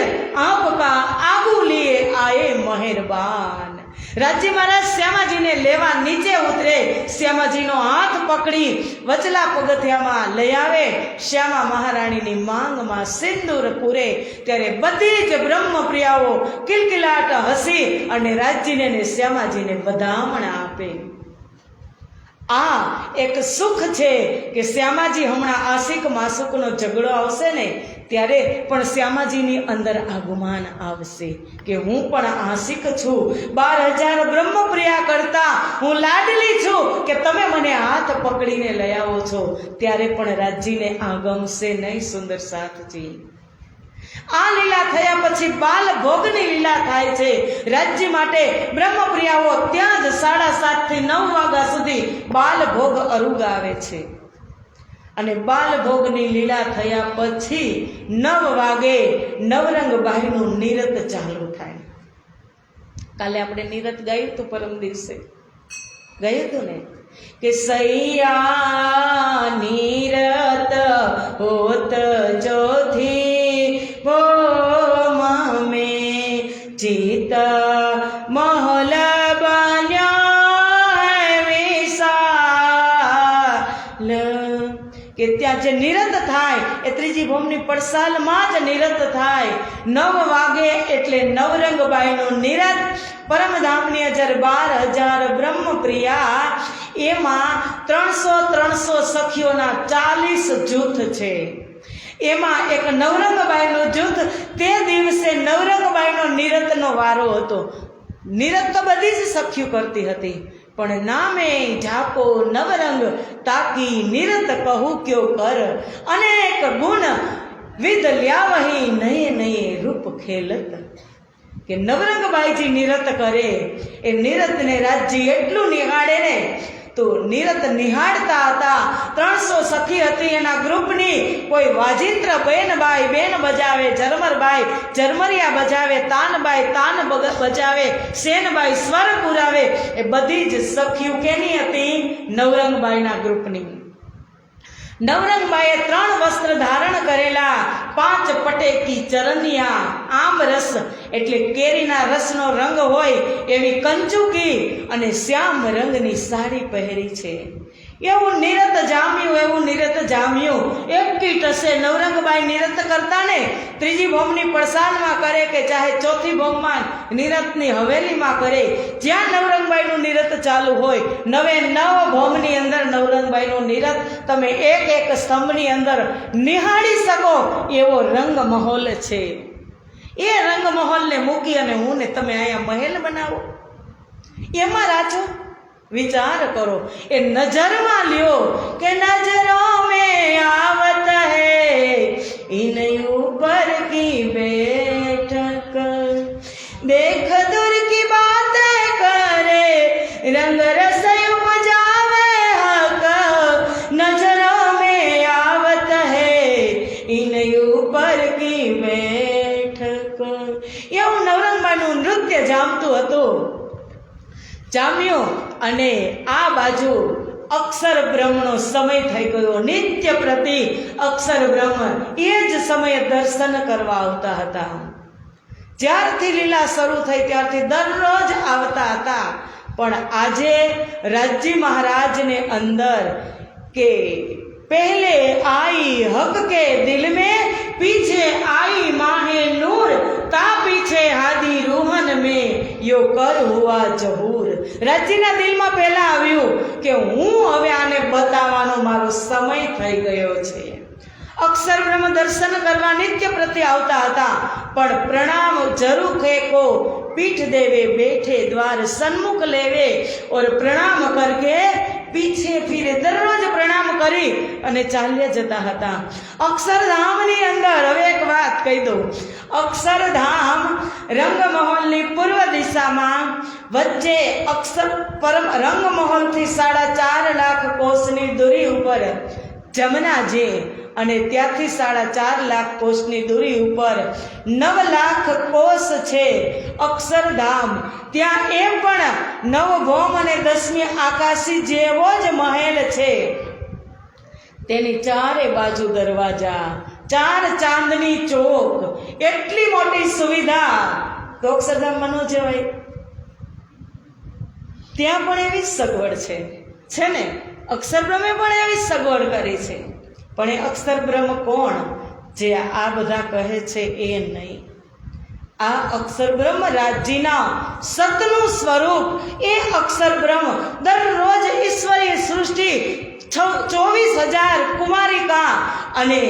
आपका आगू लिए आए मेहरबान. રાજજી મહારાજ શ્યામાજીને લેવા નીચે ઉતરે, શ્યામાજીનો હાથ પકડી વચલા પગથિયામાં લઈ આવે, શ્યામા મહારાણીની માંગમાં સિંદૂર પૂરે. ત્યારે બધી જ બ્રહ્મપ્રિયાઓ કિલકિલાટ હસી અને રાજજીને અને શ્યામાજીને વધામણ આપે. આ એક સુખ છે કે શ્યામાજી હમણાં આશિક માસુકનો ઝઘડો આવશે ને ત્યારે પણ શ્યામાજીની અંદર આગમન આવશે કે હું પણ આશિક છું, 12,000 બ્રહ્મપ્રિયા કરતા હું લાડલી છું કે તમે મને હાથ પકડીને લઈ આવો છો. ત્યારે પણ રાજજીને આ ગમશે નહીં. સુંદર સાથજી, આ લીલા થયા પછી બાલ ભોગની લીલા થાય છે. રાજ્ય માટે બ્રહ્મપ્રિયાઓ ત્યાં જ 7:30 થી 9 વાગ્યા સુધી બાલ ભોગ અરુગાવે છે અને બાલ ભોગની લીલા થયા પછી 9 વાગે નવરંગબાઈનું નિરત ચાલુ થાય. કાલે આપણે નિરત ગાયું હતું, પરમ દિવસે ગાયું હતું ને કે સૈયા નિરત હોત જોથી ભોમ में जीत महल बन्या विशाल. કે ત્યાં જે નિરત થાય એ ત્રીજી ભૌમની પડસાલમાં જ નિરત થાય. 9 વાગે એટલે નવરંગબાઈનું નિરત. પરમધામની અજર 12,000 બ્રહ્મપ્રિયા, એમાં 300 સખીઓના 40 જૂથ છે. એમાં એક નવરંગબાઈનું જૂથ, તે દિવસે નવરંગબાઈનો નિરતનો વારો હતો. નિરત તો બધી જ સખીઓ કરતી હતી, પણ નામે જાપો નવરંગ તાકી નિરત કહું ક્યો કર, અનેક ગુણ વિધ લ્યાવહી નયે નયે રૂપ ખેલત. કે નવરંગબાઈજી નિરત કરે, એ નિરતને રાજજી એટલું નિહાળે ને તો નિરત નિહાળતા હતા. 300 સખી હતી એના ગ્રુપની. કોઈ વાજિંત્ર બેનબાઈ બેન બજાવે, ઝરમરબાઈ ઝરમરિયા બજાવે, તાનબાઈ તાન બજાવે, સેનબાઈ સ્વર પુરાવે. એ બધી જ સખીઓ કેની હતી? નવરંગબાઈના ગ્રુપની. નવરંગબાઈએ 3 વસ્ત્ર ધારણ કરેલા, 5 પટેકી ચરનિયા, આમ રસ એટલે કેરીના રસનો રંગ હોય એવી કંચુકી અને શ્યામ રંગની સાડી પહેરી છે. એવું નિરત જામ્યું, એવું નિરત જામ્યું. એક કીટ હશે. નવરંગબાઈ નિરત કરતા ને, ત્રીજી ભોમની પડસાલમાં કરે કે ચાહે ચોથી ભોમમાં નિરતની હવેલીમાં કરે, જ્યાં નવરંગબાઈનું નિરત ચાલુ હોય, 9 ભોમની અંદર નવરંગબાઈનું નિરત તમે એક સ્તંભની અંદર નિહાળી શકો એવો રંગ મહોલ છે. એ રંગ મહોલને મૂકી અને હું ને તમે અહીંયા મહેલ બનાવો, એમાં રાજો विचार करो. ए नजर में लियो के नजरों में आवत है इन ऊपर की बैठक, देख दूर की बातें करे रंग रस उपजावे हक, नजरों में आवत है इन ऊपर की बैठक. એવું નવરંગબાઈનું નૃત્ય જામતું હતું. જામ્યું અને આ બાજુ અક્ષર બ્રહ્મનો સમય થઈ ગયો. નિત્ય પ્રતિ અક્ષર બ્રહ્મ એ જ સમયે દર્શન કરવા આવતા હતા. જ્યારથી લીલા શરૂ થઈ ત્યારથી દરરોજ આવતા હતા. પણ આજે રાજજી મહારાજને અંદર કે पहले आई हक के दिल में, पीछे आई माहे नूर, ता पीछे हादी रूहन में यो कर हुआ जहूर. રાજ્યના દિલમાં પહેલા આવ્યું કે હું હવે આને બતાવવાનો મારો સમય થઈ ગયો છે. અક્ષર બ્રહ્મ દર્શન કરવા નિત્ય પ્રતિ આવતા હતા. પણ પ્રણામ જરૂર ખેકો, पीठ देवे बैठे द्वार सन्मुख लेवे, और प्रणाम करके पीछे फिरे. दररोज प्रणाम કરી અને ચાલ્યા જતા હતા. અક્ષરધામની અંદર હવે એક વાત કહી દઉં. અક્ષરધામ રંગમહોલની પૂર્વ દિશામાં વચ્ચે રંગમહોલથી 4.5 લાખ કોષની દૂરી ઉપર જમના છે અને ત્યાંથી 4.5 લાખ કોષની દૂરી ઉપર 9 લાખ કોષ છે અક્ષરધામ. ત્યાં એ પણ 9 ભૌમ અને 10મી આકાશી જેવો જ મહેલ છે. તેની ચારે બાજુ દરવાજા, 4 ચાંદની ચોક, એટલી મોટી સુવિધા. તો અક્ષરધામમાં ન જવાય. ત્યાં પણ એવી જ સગવડ છે ને. અક્ષરબ્રહ્મે પણ એવી સગવડ કરી છે. પણ એ અક્ષર બ્રહ્મ કોણ? જે આ બધા કહે છે એ નહીં. આ અક્ષર બ્રહ્મ રાજ્યના સતનું સ્વરૂપ. એ અક્ષર બ્રહ્મ દરરોજ ઈશ્વરીય સૃષ્ટિ 24,000 કુમારિકા અને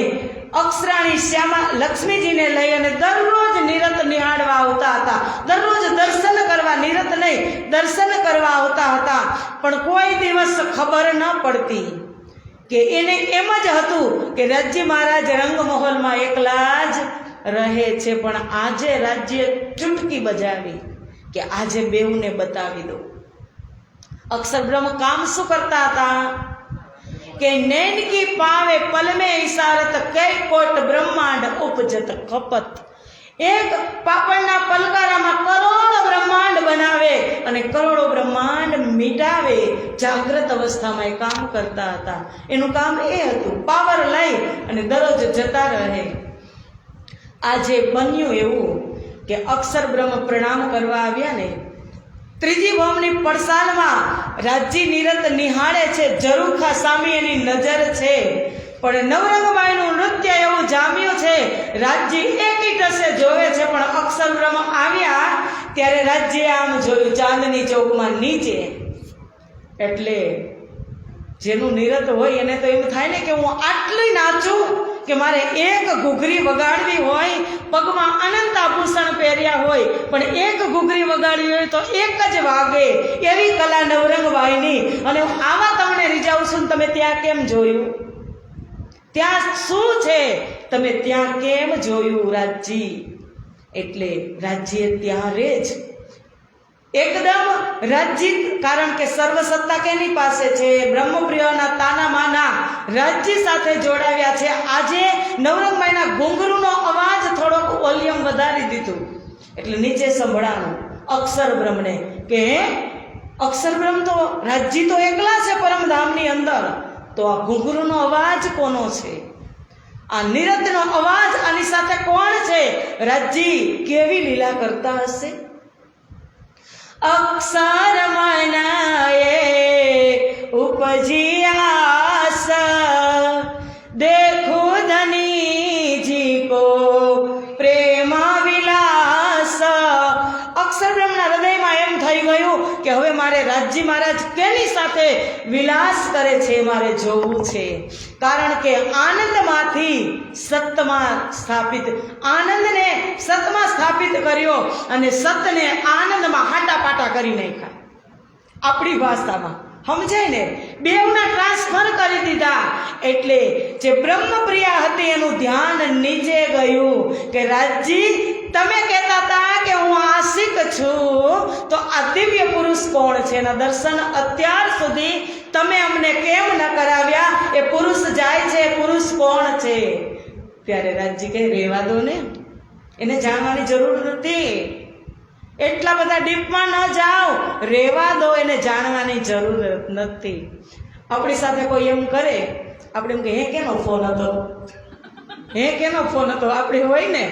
અક્ષરાણી શ્યામા લક્ષ્મીજીને લઈ અને દરરોજ નિરત નિહાળવા આવતા હતા. દરરોજ દર્શન કરવા, નિરત નહીં દર્શન કરવા આવતા હતા. પણ કોઈ દિવસ ખબર ન પડતી કે એને એમ જ હતું કે રાજ્ય મહારાજ રંગમહોલમાં એકલા જ રહે છે. પણ આજે રાજ્ય ચૂટકી બજાવી કે આજે બેઉને બતાવી દો. અક્ષર બ્રહ્મ કામ શું કરતા હતા કે નૈન કી પાવે પલ में इशारत कई कोट ब्रह्मांड उपजत खपत. એક પાપડના પલકારામાં કરોડો બ્રહ્માંડ બનાવે અને કરોડો બ્રહ્માંડ મિટાવે. જાગ્રત અવસ્થામાં એ કામ કરતા હતા. એનું કામ એ હતું પાવર લઈ અને દરરોજ જતા રહે. આજે બન્યું એવું કે અક્ષર બ્રહ્મ પ્રણામ કરવા આવ્યા ને, ત્રીજી ભૌમની પડસાલમાં રાજ્ય નિરત નિહાળે છે. ઝરૂખા સામે એની નજર છે. પણ નવરંગબાઈનું નૃત્ય એવું જામ્યું છે. રાજ્ય એકી ટસે જોવે છે. પણ અક્ષર બ્રહ્મ આવ્યા ત્યારે રાજ્ય આમ જોયું ચાંદની ચોકમાં નીચે. એટલે જેનું નિરત હોય એને તો એમ થાય ને કે હું આટલી નાચું કે મારે એક ઘૂઘરી વગાડવી હોય, પગમાં અનંત આભૂષણ પહેર્યા હોય, પણ એક ઘૂઘરી વગાડવી હોય તો એક જ વાગે. એવી કલા નવરંગબાઈની. અને હું આવા તમને રીઝાવું છું. તમે ત્યાં કેમ જોયું? ત્યાં શું છે? તમે ત્યાં કેમ જોયું? રાજ્ય એટલે રાજ્ય ત્યારે જ એકદમ રાજ્ય, કારણ કે સર્વસત્તા કેની પાસે છે? બ્રહ્મપ્રિયના તાનામાના રાજ્ય સાથે જોડાવ્યા છે. આજે નવરંગભાઈના ઘૂંઘરૂનો અવાજ થોડોક વોલ્યુમ વધારી દીધું એટલે નીચે સંભળાણું અક્ષર બ્રહ્મને કે અક્ષર બ્રહ્મ તો રાજ્ય તો એકલા છે પરમધામની અંદર, તો આ ઘૂંઘરૂનો અવાજ કોનો છે? આ નિરંતરનો અવાજ આની સાથે કોણ છે? રાજ્ય કેવી લીલા કરતા હશે? અક્ષર મનાએ ઉપજિયાસ દેખો ધની જી કો પ્રેમ વિલાસ. અક્ષર બ્રહ્મના હૃદયમાં એમ થઈ ગયું કે હવે મારે રાજ્ય મહારાજ કેની સાથે વિલાસ કરે છે મારે જોવું છે. કારણ કે આનંદમાંથી સતમાં સ્થાપિત, આનંદને સતમાં સ્થાપિત કર્યો અને સતને આનંદમાં હાટાપાટા કરી નાખ્યા. આપણી ભાષામાં સમજાય ને, બેવના ટ્રાન્સફર કરી દીધા. એટલે જે બ્રહ્મપ્રિયા હતી એનું ધ્યાન નીચે ગયું કે રાજજી તમે કહેતા હતા કે હું આશિક છું, તો આ દિવ્ય પુરુષ કોણ છે? એના દર્શન અત્યાર સુધી તમે અમને કેમ ન કરાવ્યા? એ પુરુષ જાય છે, પુરુષ કોણ છે? ત્યારે રાજજી કહે રહેવા દો ને, એને જાણવાની જરૂર નથી, એટલા બધા ડીપમાં ન જાઓ, રહેવા દો, એને જાણવાની જરૂર નથી. આપણી સાથે કોઈ એમ કરે, આપણે એમ કે હે કેનો ફોન હતો, હે કેનો ફોન હતો? આપણે હોય ને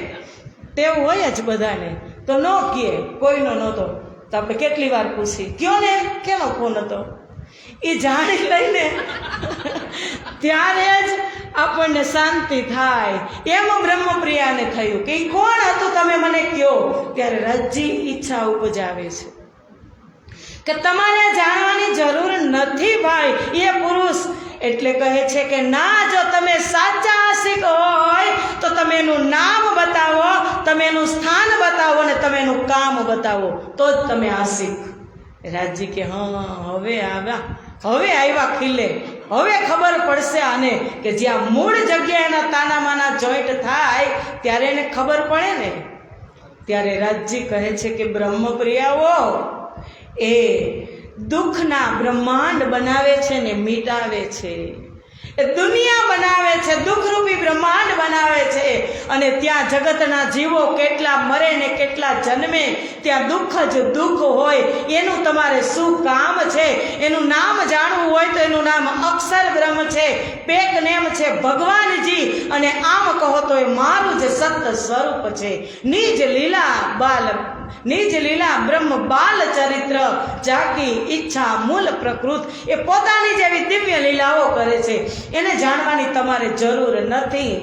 તેવું હોય જ બધાને, તો ન કહે, કોઈનો નહોતો તો આપણે કેટલી વાર પૂછી કયો ને કેનો ફોન હતો? એ જાણી લઈને ત્યારે જ આપણને શાંતિ થાય. એમ બ્રહ્મપ્રિયાને થયું કે કોણ હતું તમે મને કહો. ત્યારે રાજ્ય ઈચ્છા ઉપજાવે છે કે તમારે જાણવાની જરૂર નથી ભાઈ, એ પુરુષ. એટલે કહે છે કે ના, જો તમે સાચા આશિક હોય તો તમે એનું નામ બતાવો, તમે એનું સ્થાન બતાવો ને તમે એનું કામ બતાવો, તો જ તમે આશિક. રાજજી કે હા, હવે આવ્યા ખીલે, હવે ખબર પડશે આને કે જ્યાં મૂળ જગ્યાએ એના તાનામાના જોઈન્ટ થાય ત્યારે એને ખબર પડે ને. ત્યારે રાજજી કહે છે કે બ્રહ્મપ્રિયાઓ એ દુઃખના બ્રહ્માંડ બનાવે છે ને મિટાવે છે, એ દુનિયા બનાવે છે, દુઃખરૂપી બ્રહ્માંડ બનાવે છે. અને ત્યાં જગતના જીવો કેટલા મરે ને કેટલા જન્મે, ત્યાં દુઃખ જ દુઃખ હોય. એનું તમારે શું કામ છે? એનું નામ જાણવું હોય તો એનું નામ અક્ષર બ્રહ્મ છે, પેક નેમ છે ભગવાનજી. અને આમ કહો તો એ મારું જ સત્ય સ્વરૂપ છે. નિજ લીલા બ્રહ્મ બાલ ચરિત્ર જાકી ઈચ્છા મૂલ પ્રકૃત. એ પોતાની જેવી દિવ્ય લીલાઓ કરે છે, એને જાણવાની તમારે જરૂર નથી.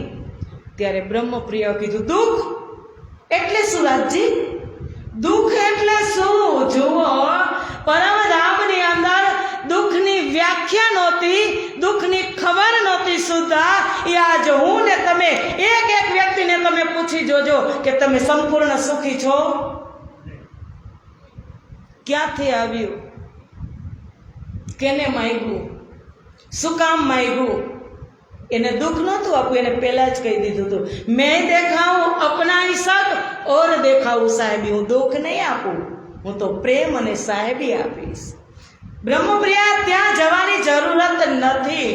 ત્યારે બ્રહ્મપ્રિય કીધું દુઃખ એટલે શું રાજજી? દુઃખ એટલે શું? જુઓ, પરમધામની અંદર દુઃખની વ્યાખ્યા નહોતી, દુઃખની ખબર નહોતી સુધા. એ આજ હું ને તમે એક વ્યક્તિને તમે પૂછી જોજો કે તમે સંપૂર્ણ સુખી છો? ક્યાંથી આવ્યું? કેને માંગ્યું? શું કામ માંગ્યું? એને દુઃખ નહોતું આપવું, એને પહેલા જ કહી દીધું હતું મેં દેખાઉં અપના સદ ઓર દેખાઉં સાહેબી. હું દુઃખ નહીં આપું, હું તો પ્રેમ અને સાહેબી આપીશ. બ્રહ્મપ્રિયા ત્યાં જવાની જરૂરત નથી.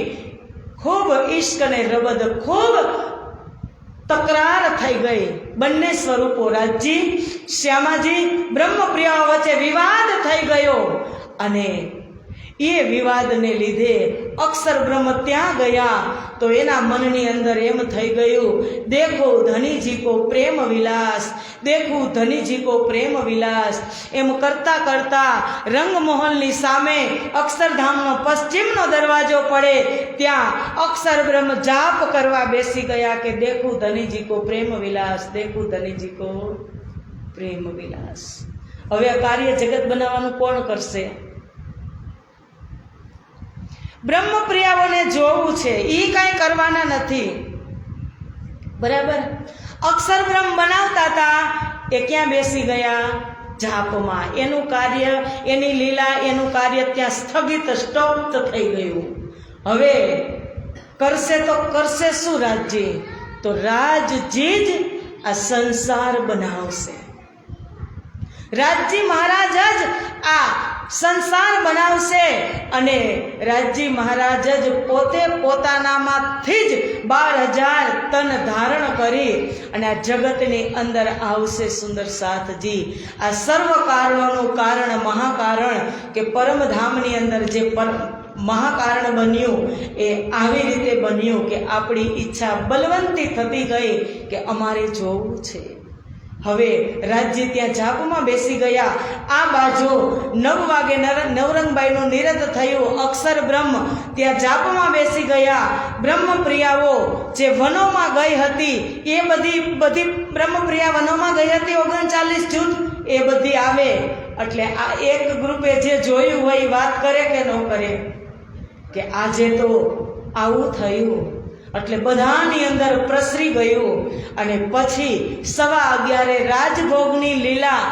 ખૂબ ઈશ્ક અને રબદ, ખૂબ તકરાર થઈ ગઈ. બંને સ્વરૂપો રાજજી શ્યામાજી બ્રહ્મપ્રિયા વચ્ચે વિવાદ થઈ ગયો. અને એ વિવાદને લીધે અક્ષર બ્રહ્મ ત્યાં ગયા તો એના મનની અંદર એમ થઈ ગયું, દેખો ધનીજી કો પ્રેમ વિલાસ, દેખું ધનીજી કો પ્રેમ વિલાસ. એમ કરતા કરતા રંગમહોલની સામે અક્ષરધામનો પશ્ચિમનો દરવાજો પડે ત્યાં અક્ષર બ્રહ્મ જાપ કરવા બેસી ગયા કે દેખું ધનીજી કો પ્રેમ વિલાસ, દેખું ધનીજી કો પ્રેમ વિલાસ. હવે આ કાર્ય જગત બનાવવાનું કોણ કરશે? બ્રહ્મપ્રિયાઓને જોવું છે, એ કાંઈ કરવાના નથી. બરાબર? અક્ષર બ્રહ્મ બનાવતા હતા એ ક્યાં બેસી ગયા? જાપમાં. એનું કાર્ય, એની લીલા, એનું કાર્ય ત્યાં સ્થગિત, સ્ટોપ થઈ ગયું. હવે કરશે તો કરશે શું રાજજી? તો રાજજી જ આ સંસાર બનાવશે. રાજજી મહારાજ જ આ સંસાર બનાવશે અને રાજજી મહારાજ જ પોતે પોતાનામાંથી જ 12,000 તન ધારણ કરી અને આ જગતની અંદર આવશે. સુંદર સાથજી, આ સર્વ કારણોનું કારણ મહાકારણ કે પરમધામની અંદર જે મહાકારણ બન્યું એ આવી રીતે બન્યું કે આપણી ઈચ્છા બલવંતી થતી ગઈ કે અમારે જોવું છે. હવે રાજજી ત્યાં જાપમાં બેસી ગયા. આ બાજુ 9 વાગે નવરંગબાઈનું નિરત થયું. અક્ષર બ્રહ્મ ત્યાં જાપમાં બેસી ગયા. બ્રહ્મપ્રિયાઓ જે વનોમાં ગઈ હતી એ બધી બ્રહ્મપ્રિયા વનોમાં ગઈ હતી 39 જૂથ એ બધી આવે એટલે આ એક ગ્રુપે જે જોયું હોય વાત કરે કે ન કરે કે આજે તો આવું થયું એટલે બધાની અંદર પ્રસરી ગયું. અને પછી 11:15 રાજભોગની લીલા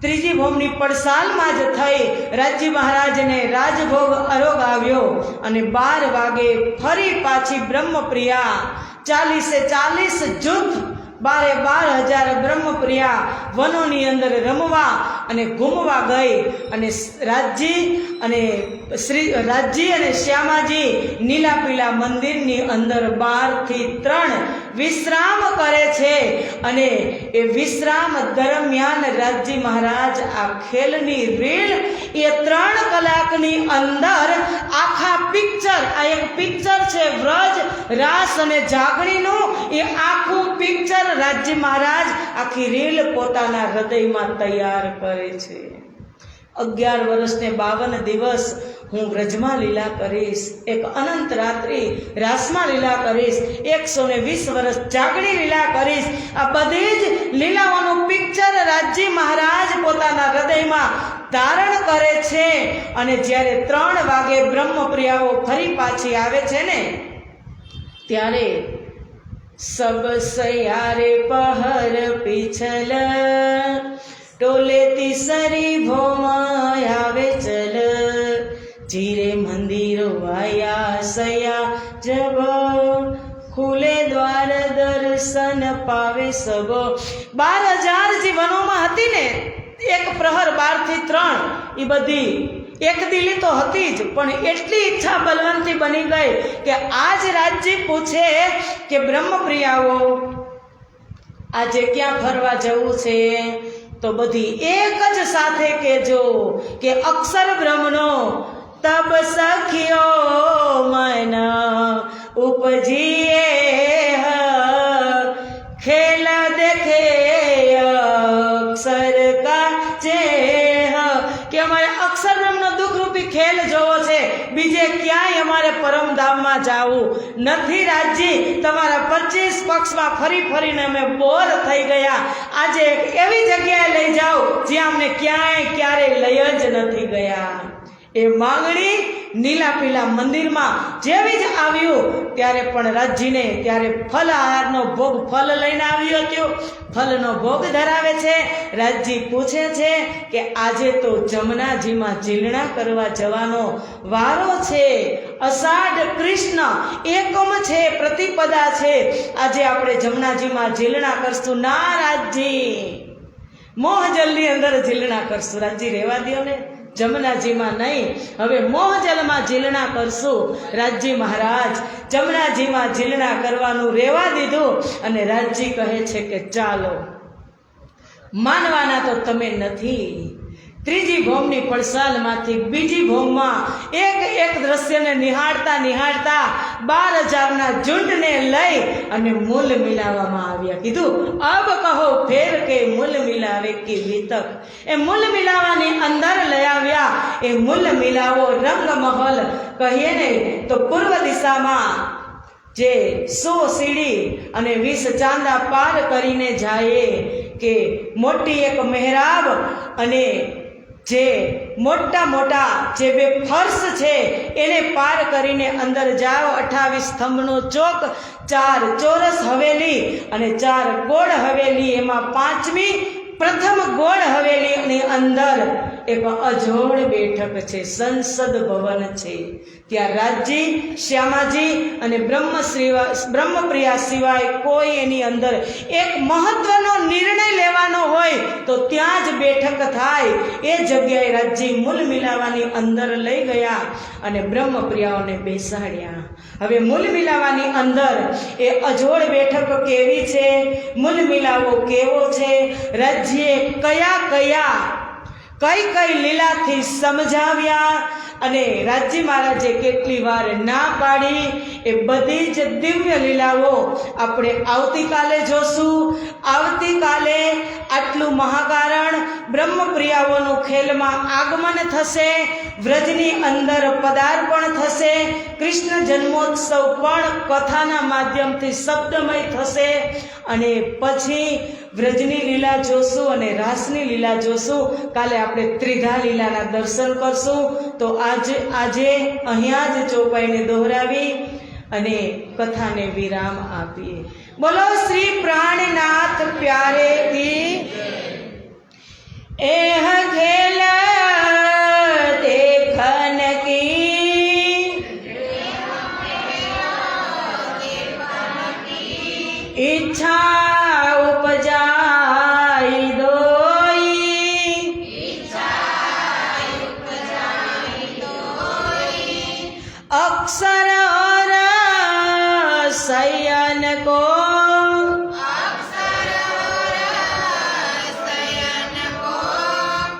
ત્રીજી ભોમની પડસાલમાં જ થઈ. રાજજી મહારાજને રાજભોગ આરોગ આવ્યો અને 12 વાગે ફરી પાછી બ્રહ્મપ્રિયા 40 જૂથ 12,000 બ્રહ્મપ્રિયા વનોની અંદર રમવા અને ઘૂમવા ગઈ. અને રાજજી અને શ્યામાજી નીલા પીલા મંદિરની અંદર 12 થી 3 વિશ્રામ કરે છે. અને એ વિશ્રામ દરમિયાન રાજજી મહારાજ આ ખેલની રીલ એ 3 કલાકની અંદર આખા પિક્ચર, આ એક પિક્ચર છે વ્રજ રાસ અને જાગણીનું, એ આખું પિક્ચર રાજજી મહારાજ આખી રીલ પોતાના હૃદયમાં તૈયાર કરે છે. 11 વર્ષ ને 52 દિવસ હું વ્રજમાં લીલા કરીશ, એક અનંત રાત્રિ રાસમાં લીલા કરીશ, 120 વર્ષ જાગણી લીલા કરીશ. આ બધી જ લીલાઓનું પિક્ચર રાજજી મહારાજ પોતાના હૃદયમાં ધારણ કરે છે. અને જ્યારે 3 વાગે બ્રહ્મપ્રિયાઓ ફરી પાછી આવે છે ને ત્યારે સબ સયારે પહર પીછલ ટોલે તીસરી ભોમાં આવે ચલ જીરે મંદિરો આયા સયા જબ ખુલે દ્વાર દર્શન પાવે સબ. 12,000 જે વનોમાં હતી ને એક પ્રહર 12 થી 3 એ બધી એક દિલી તો હતી જ, પણ એટલી ઈચ્છા બલવંતી બની ગઈ કે આજ રાજજી પૂછે કે બ્રહ્મપ્રિયાઓ આજે ક્યાં ફરવા જવું છે? તો બધી એક જ સાથે કહેજો કે અક્ષર બ્રહ્મનો તબ સખિયો મન ઉપજીએ ખેલ દેખે અક્ષર કા ચેહ કે અમારે અક્ષર બ્રહ્મનો દુઃખરૂપી ખેલ જોવો છે, બીજે ક્યાંય અમારે પરમધામમાં જાવું નથી. રાજજી તમારા 25 પક્ષમાં ફરી ફરીને અમે બોર થઈ ગયા. આજે એવી જગ્યાએ લઈ જાઓ જ્યાં અમને ક્યારેય લઈ જ નથી ગયા. એ માંગણી નીલા પીલા મંદિરમાં જેવી જ આવ્યું ત્યારે પણ રાજજીને ત્યારે ફલહારનો ભોગ ફલ લઈને આવ્યું હતું, ફલનો ભોગ ધરાવે છે. રાજજી પૂછે છે કે આજે તો જમનાજીમાં ઝીલણા કરવા જવાનો વારો છે. અષાઢ કૃષ્ણ એકમ છે, પ્રતિપદા છે. આજે આપણે જમનાજીમાં ઝીલણા કરશું ના રાજજી, મોહજલની અંદર ઝીલણા કરશું. રાજજી રહેવા દો ને, જમનાજીમાં નહીં, હવે મોહજલમાં ઝીલણા કરશું. રાજજી મહારાજ જમનાજીમાં ઝીલણા કરવાનું રહેવા દીધું અને રાજજી કહે છે કે ચાલો. માનવાના તો તમે નથી. ત્રીજી ભોમની પડસાલમાંથી બીજી ભોમમાં એક દ્રશ્યને નિહાળતા 12,000ના ઝુંડને લઈ અને મૂલ મિલાવવામાં આવ્યા. કીધું અબ કહો ફેર કે મૂલ મિલાવે કે વિતક. એ મૂલ મિલાવાની અંદર લઈ આવ્યા. એ મૂલ મિલાવો રંગમહલ કહીએ ને તો પૂર્વ દિશામાં જે 100 સીડી અને 20 ચાંદા પાર કરીને જાય કે મોટી એક મહેરાબ અને જે મોટા જે 2 ફર્શ છે એને પાર કરીને અંદર જાઓ. 28 સ્તંભનો ચોક, 4 ચોરસ હવેલી અને 4 ગોળ હવેલી. એમાં 5મી પ્રથમ ગોળ હવેલીની અંદર એક અજોડ બેઠક છે, સંસદ ભવન છે. ત્યાં રાજજી, શ્યામાજી અને બ્રહ્મપ્રિયા સિવાય કોઈ એની અંદર એક મહત્વનો નિર્ણય લેવાનો હોય તો ત્યાં જ બેઠક થાય. એ જગ્યાએ રાજજી મૂલ મિલાવાની અંદર લઈ ગયા અને બ્રહ્મપ્રિયાઓને બેસાડ્યા. હવે મૂલ મિલાવાની અંદર એ અજોડ બેઠક કેવી છે, મૂલ મિલાવો કેવો છે, રાજ્યે કઈ કઈ લીલાથી સમજાવ્યા અને રાજજી મહારાજે કેટલી વાર ના પાડી, એ બધી જ દિવ્ય લીલાઓ આપણે આવતીકાલે જોશું. આવતીકાલે આટલું મહાકારણ બ્રહ્મપ્રિયાઓનું ખેલમાં આગમન થશે, વ્રજની અંદર પદાર્પણ થશે, કૃષ્ણ જન્મોત્સવ પણ કથાના માધ્યમથી શબ્દમય થશે અને પછી વ્રજની લીલા જોશું અને રાસની લીલા જોશું. કાલે આપણે ત્રિધા લીલાના દર્શન કરશું. તો આજે અહીંયા જ ચોપાઈને દોહરાવી અને કથાને વિરામ આપીએ. બોલો શ્રી પ્રાણનાથ પ્યારે કી. એહ ખેલ દેખન કી, ઈચ્છા ઉપજાઈ દોઈ, अक्षर और शयन को,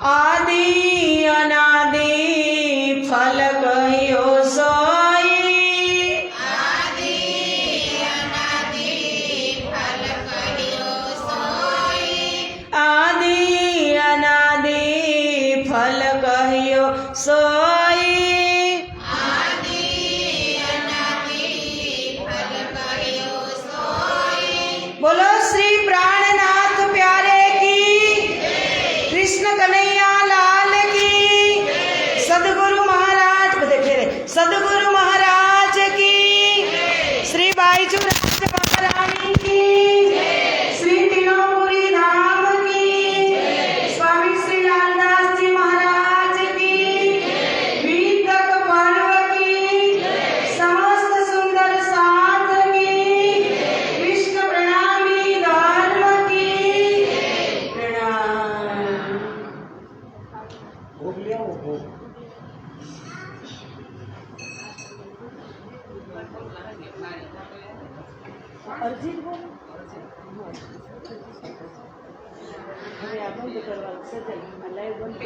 आदि अनादि फल कहियो सोई, आदि अनादि फल कहियो सोई. बोलो श्री प्राणनाथ प्यारे की, कृष्ण कन्हैया लाल की, सदगुरु महाराज बधे फेरे, सदगुरु महाराज की, श्री बाईजू राज महारानी की, श्री तीनोपुरी धाम की, स्वामी श्री लालदास जी महाराज की, वीतक पर्व की, समस्त सुंदर साथ की, कृष्ण प्रणामी धर्म की प्रणाम. भोग लिया वो भोग. અરજી હવે આ બંધ કરવા સજલ લાઈવ બંધ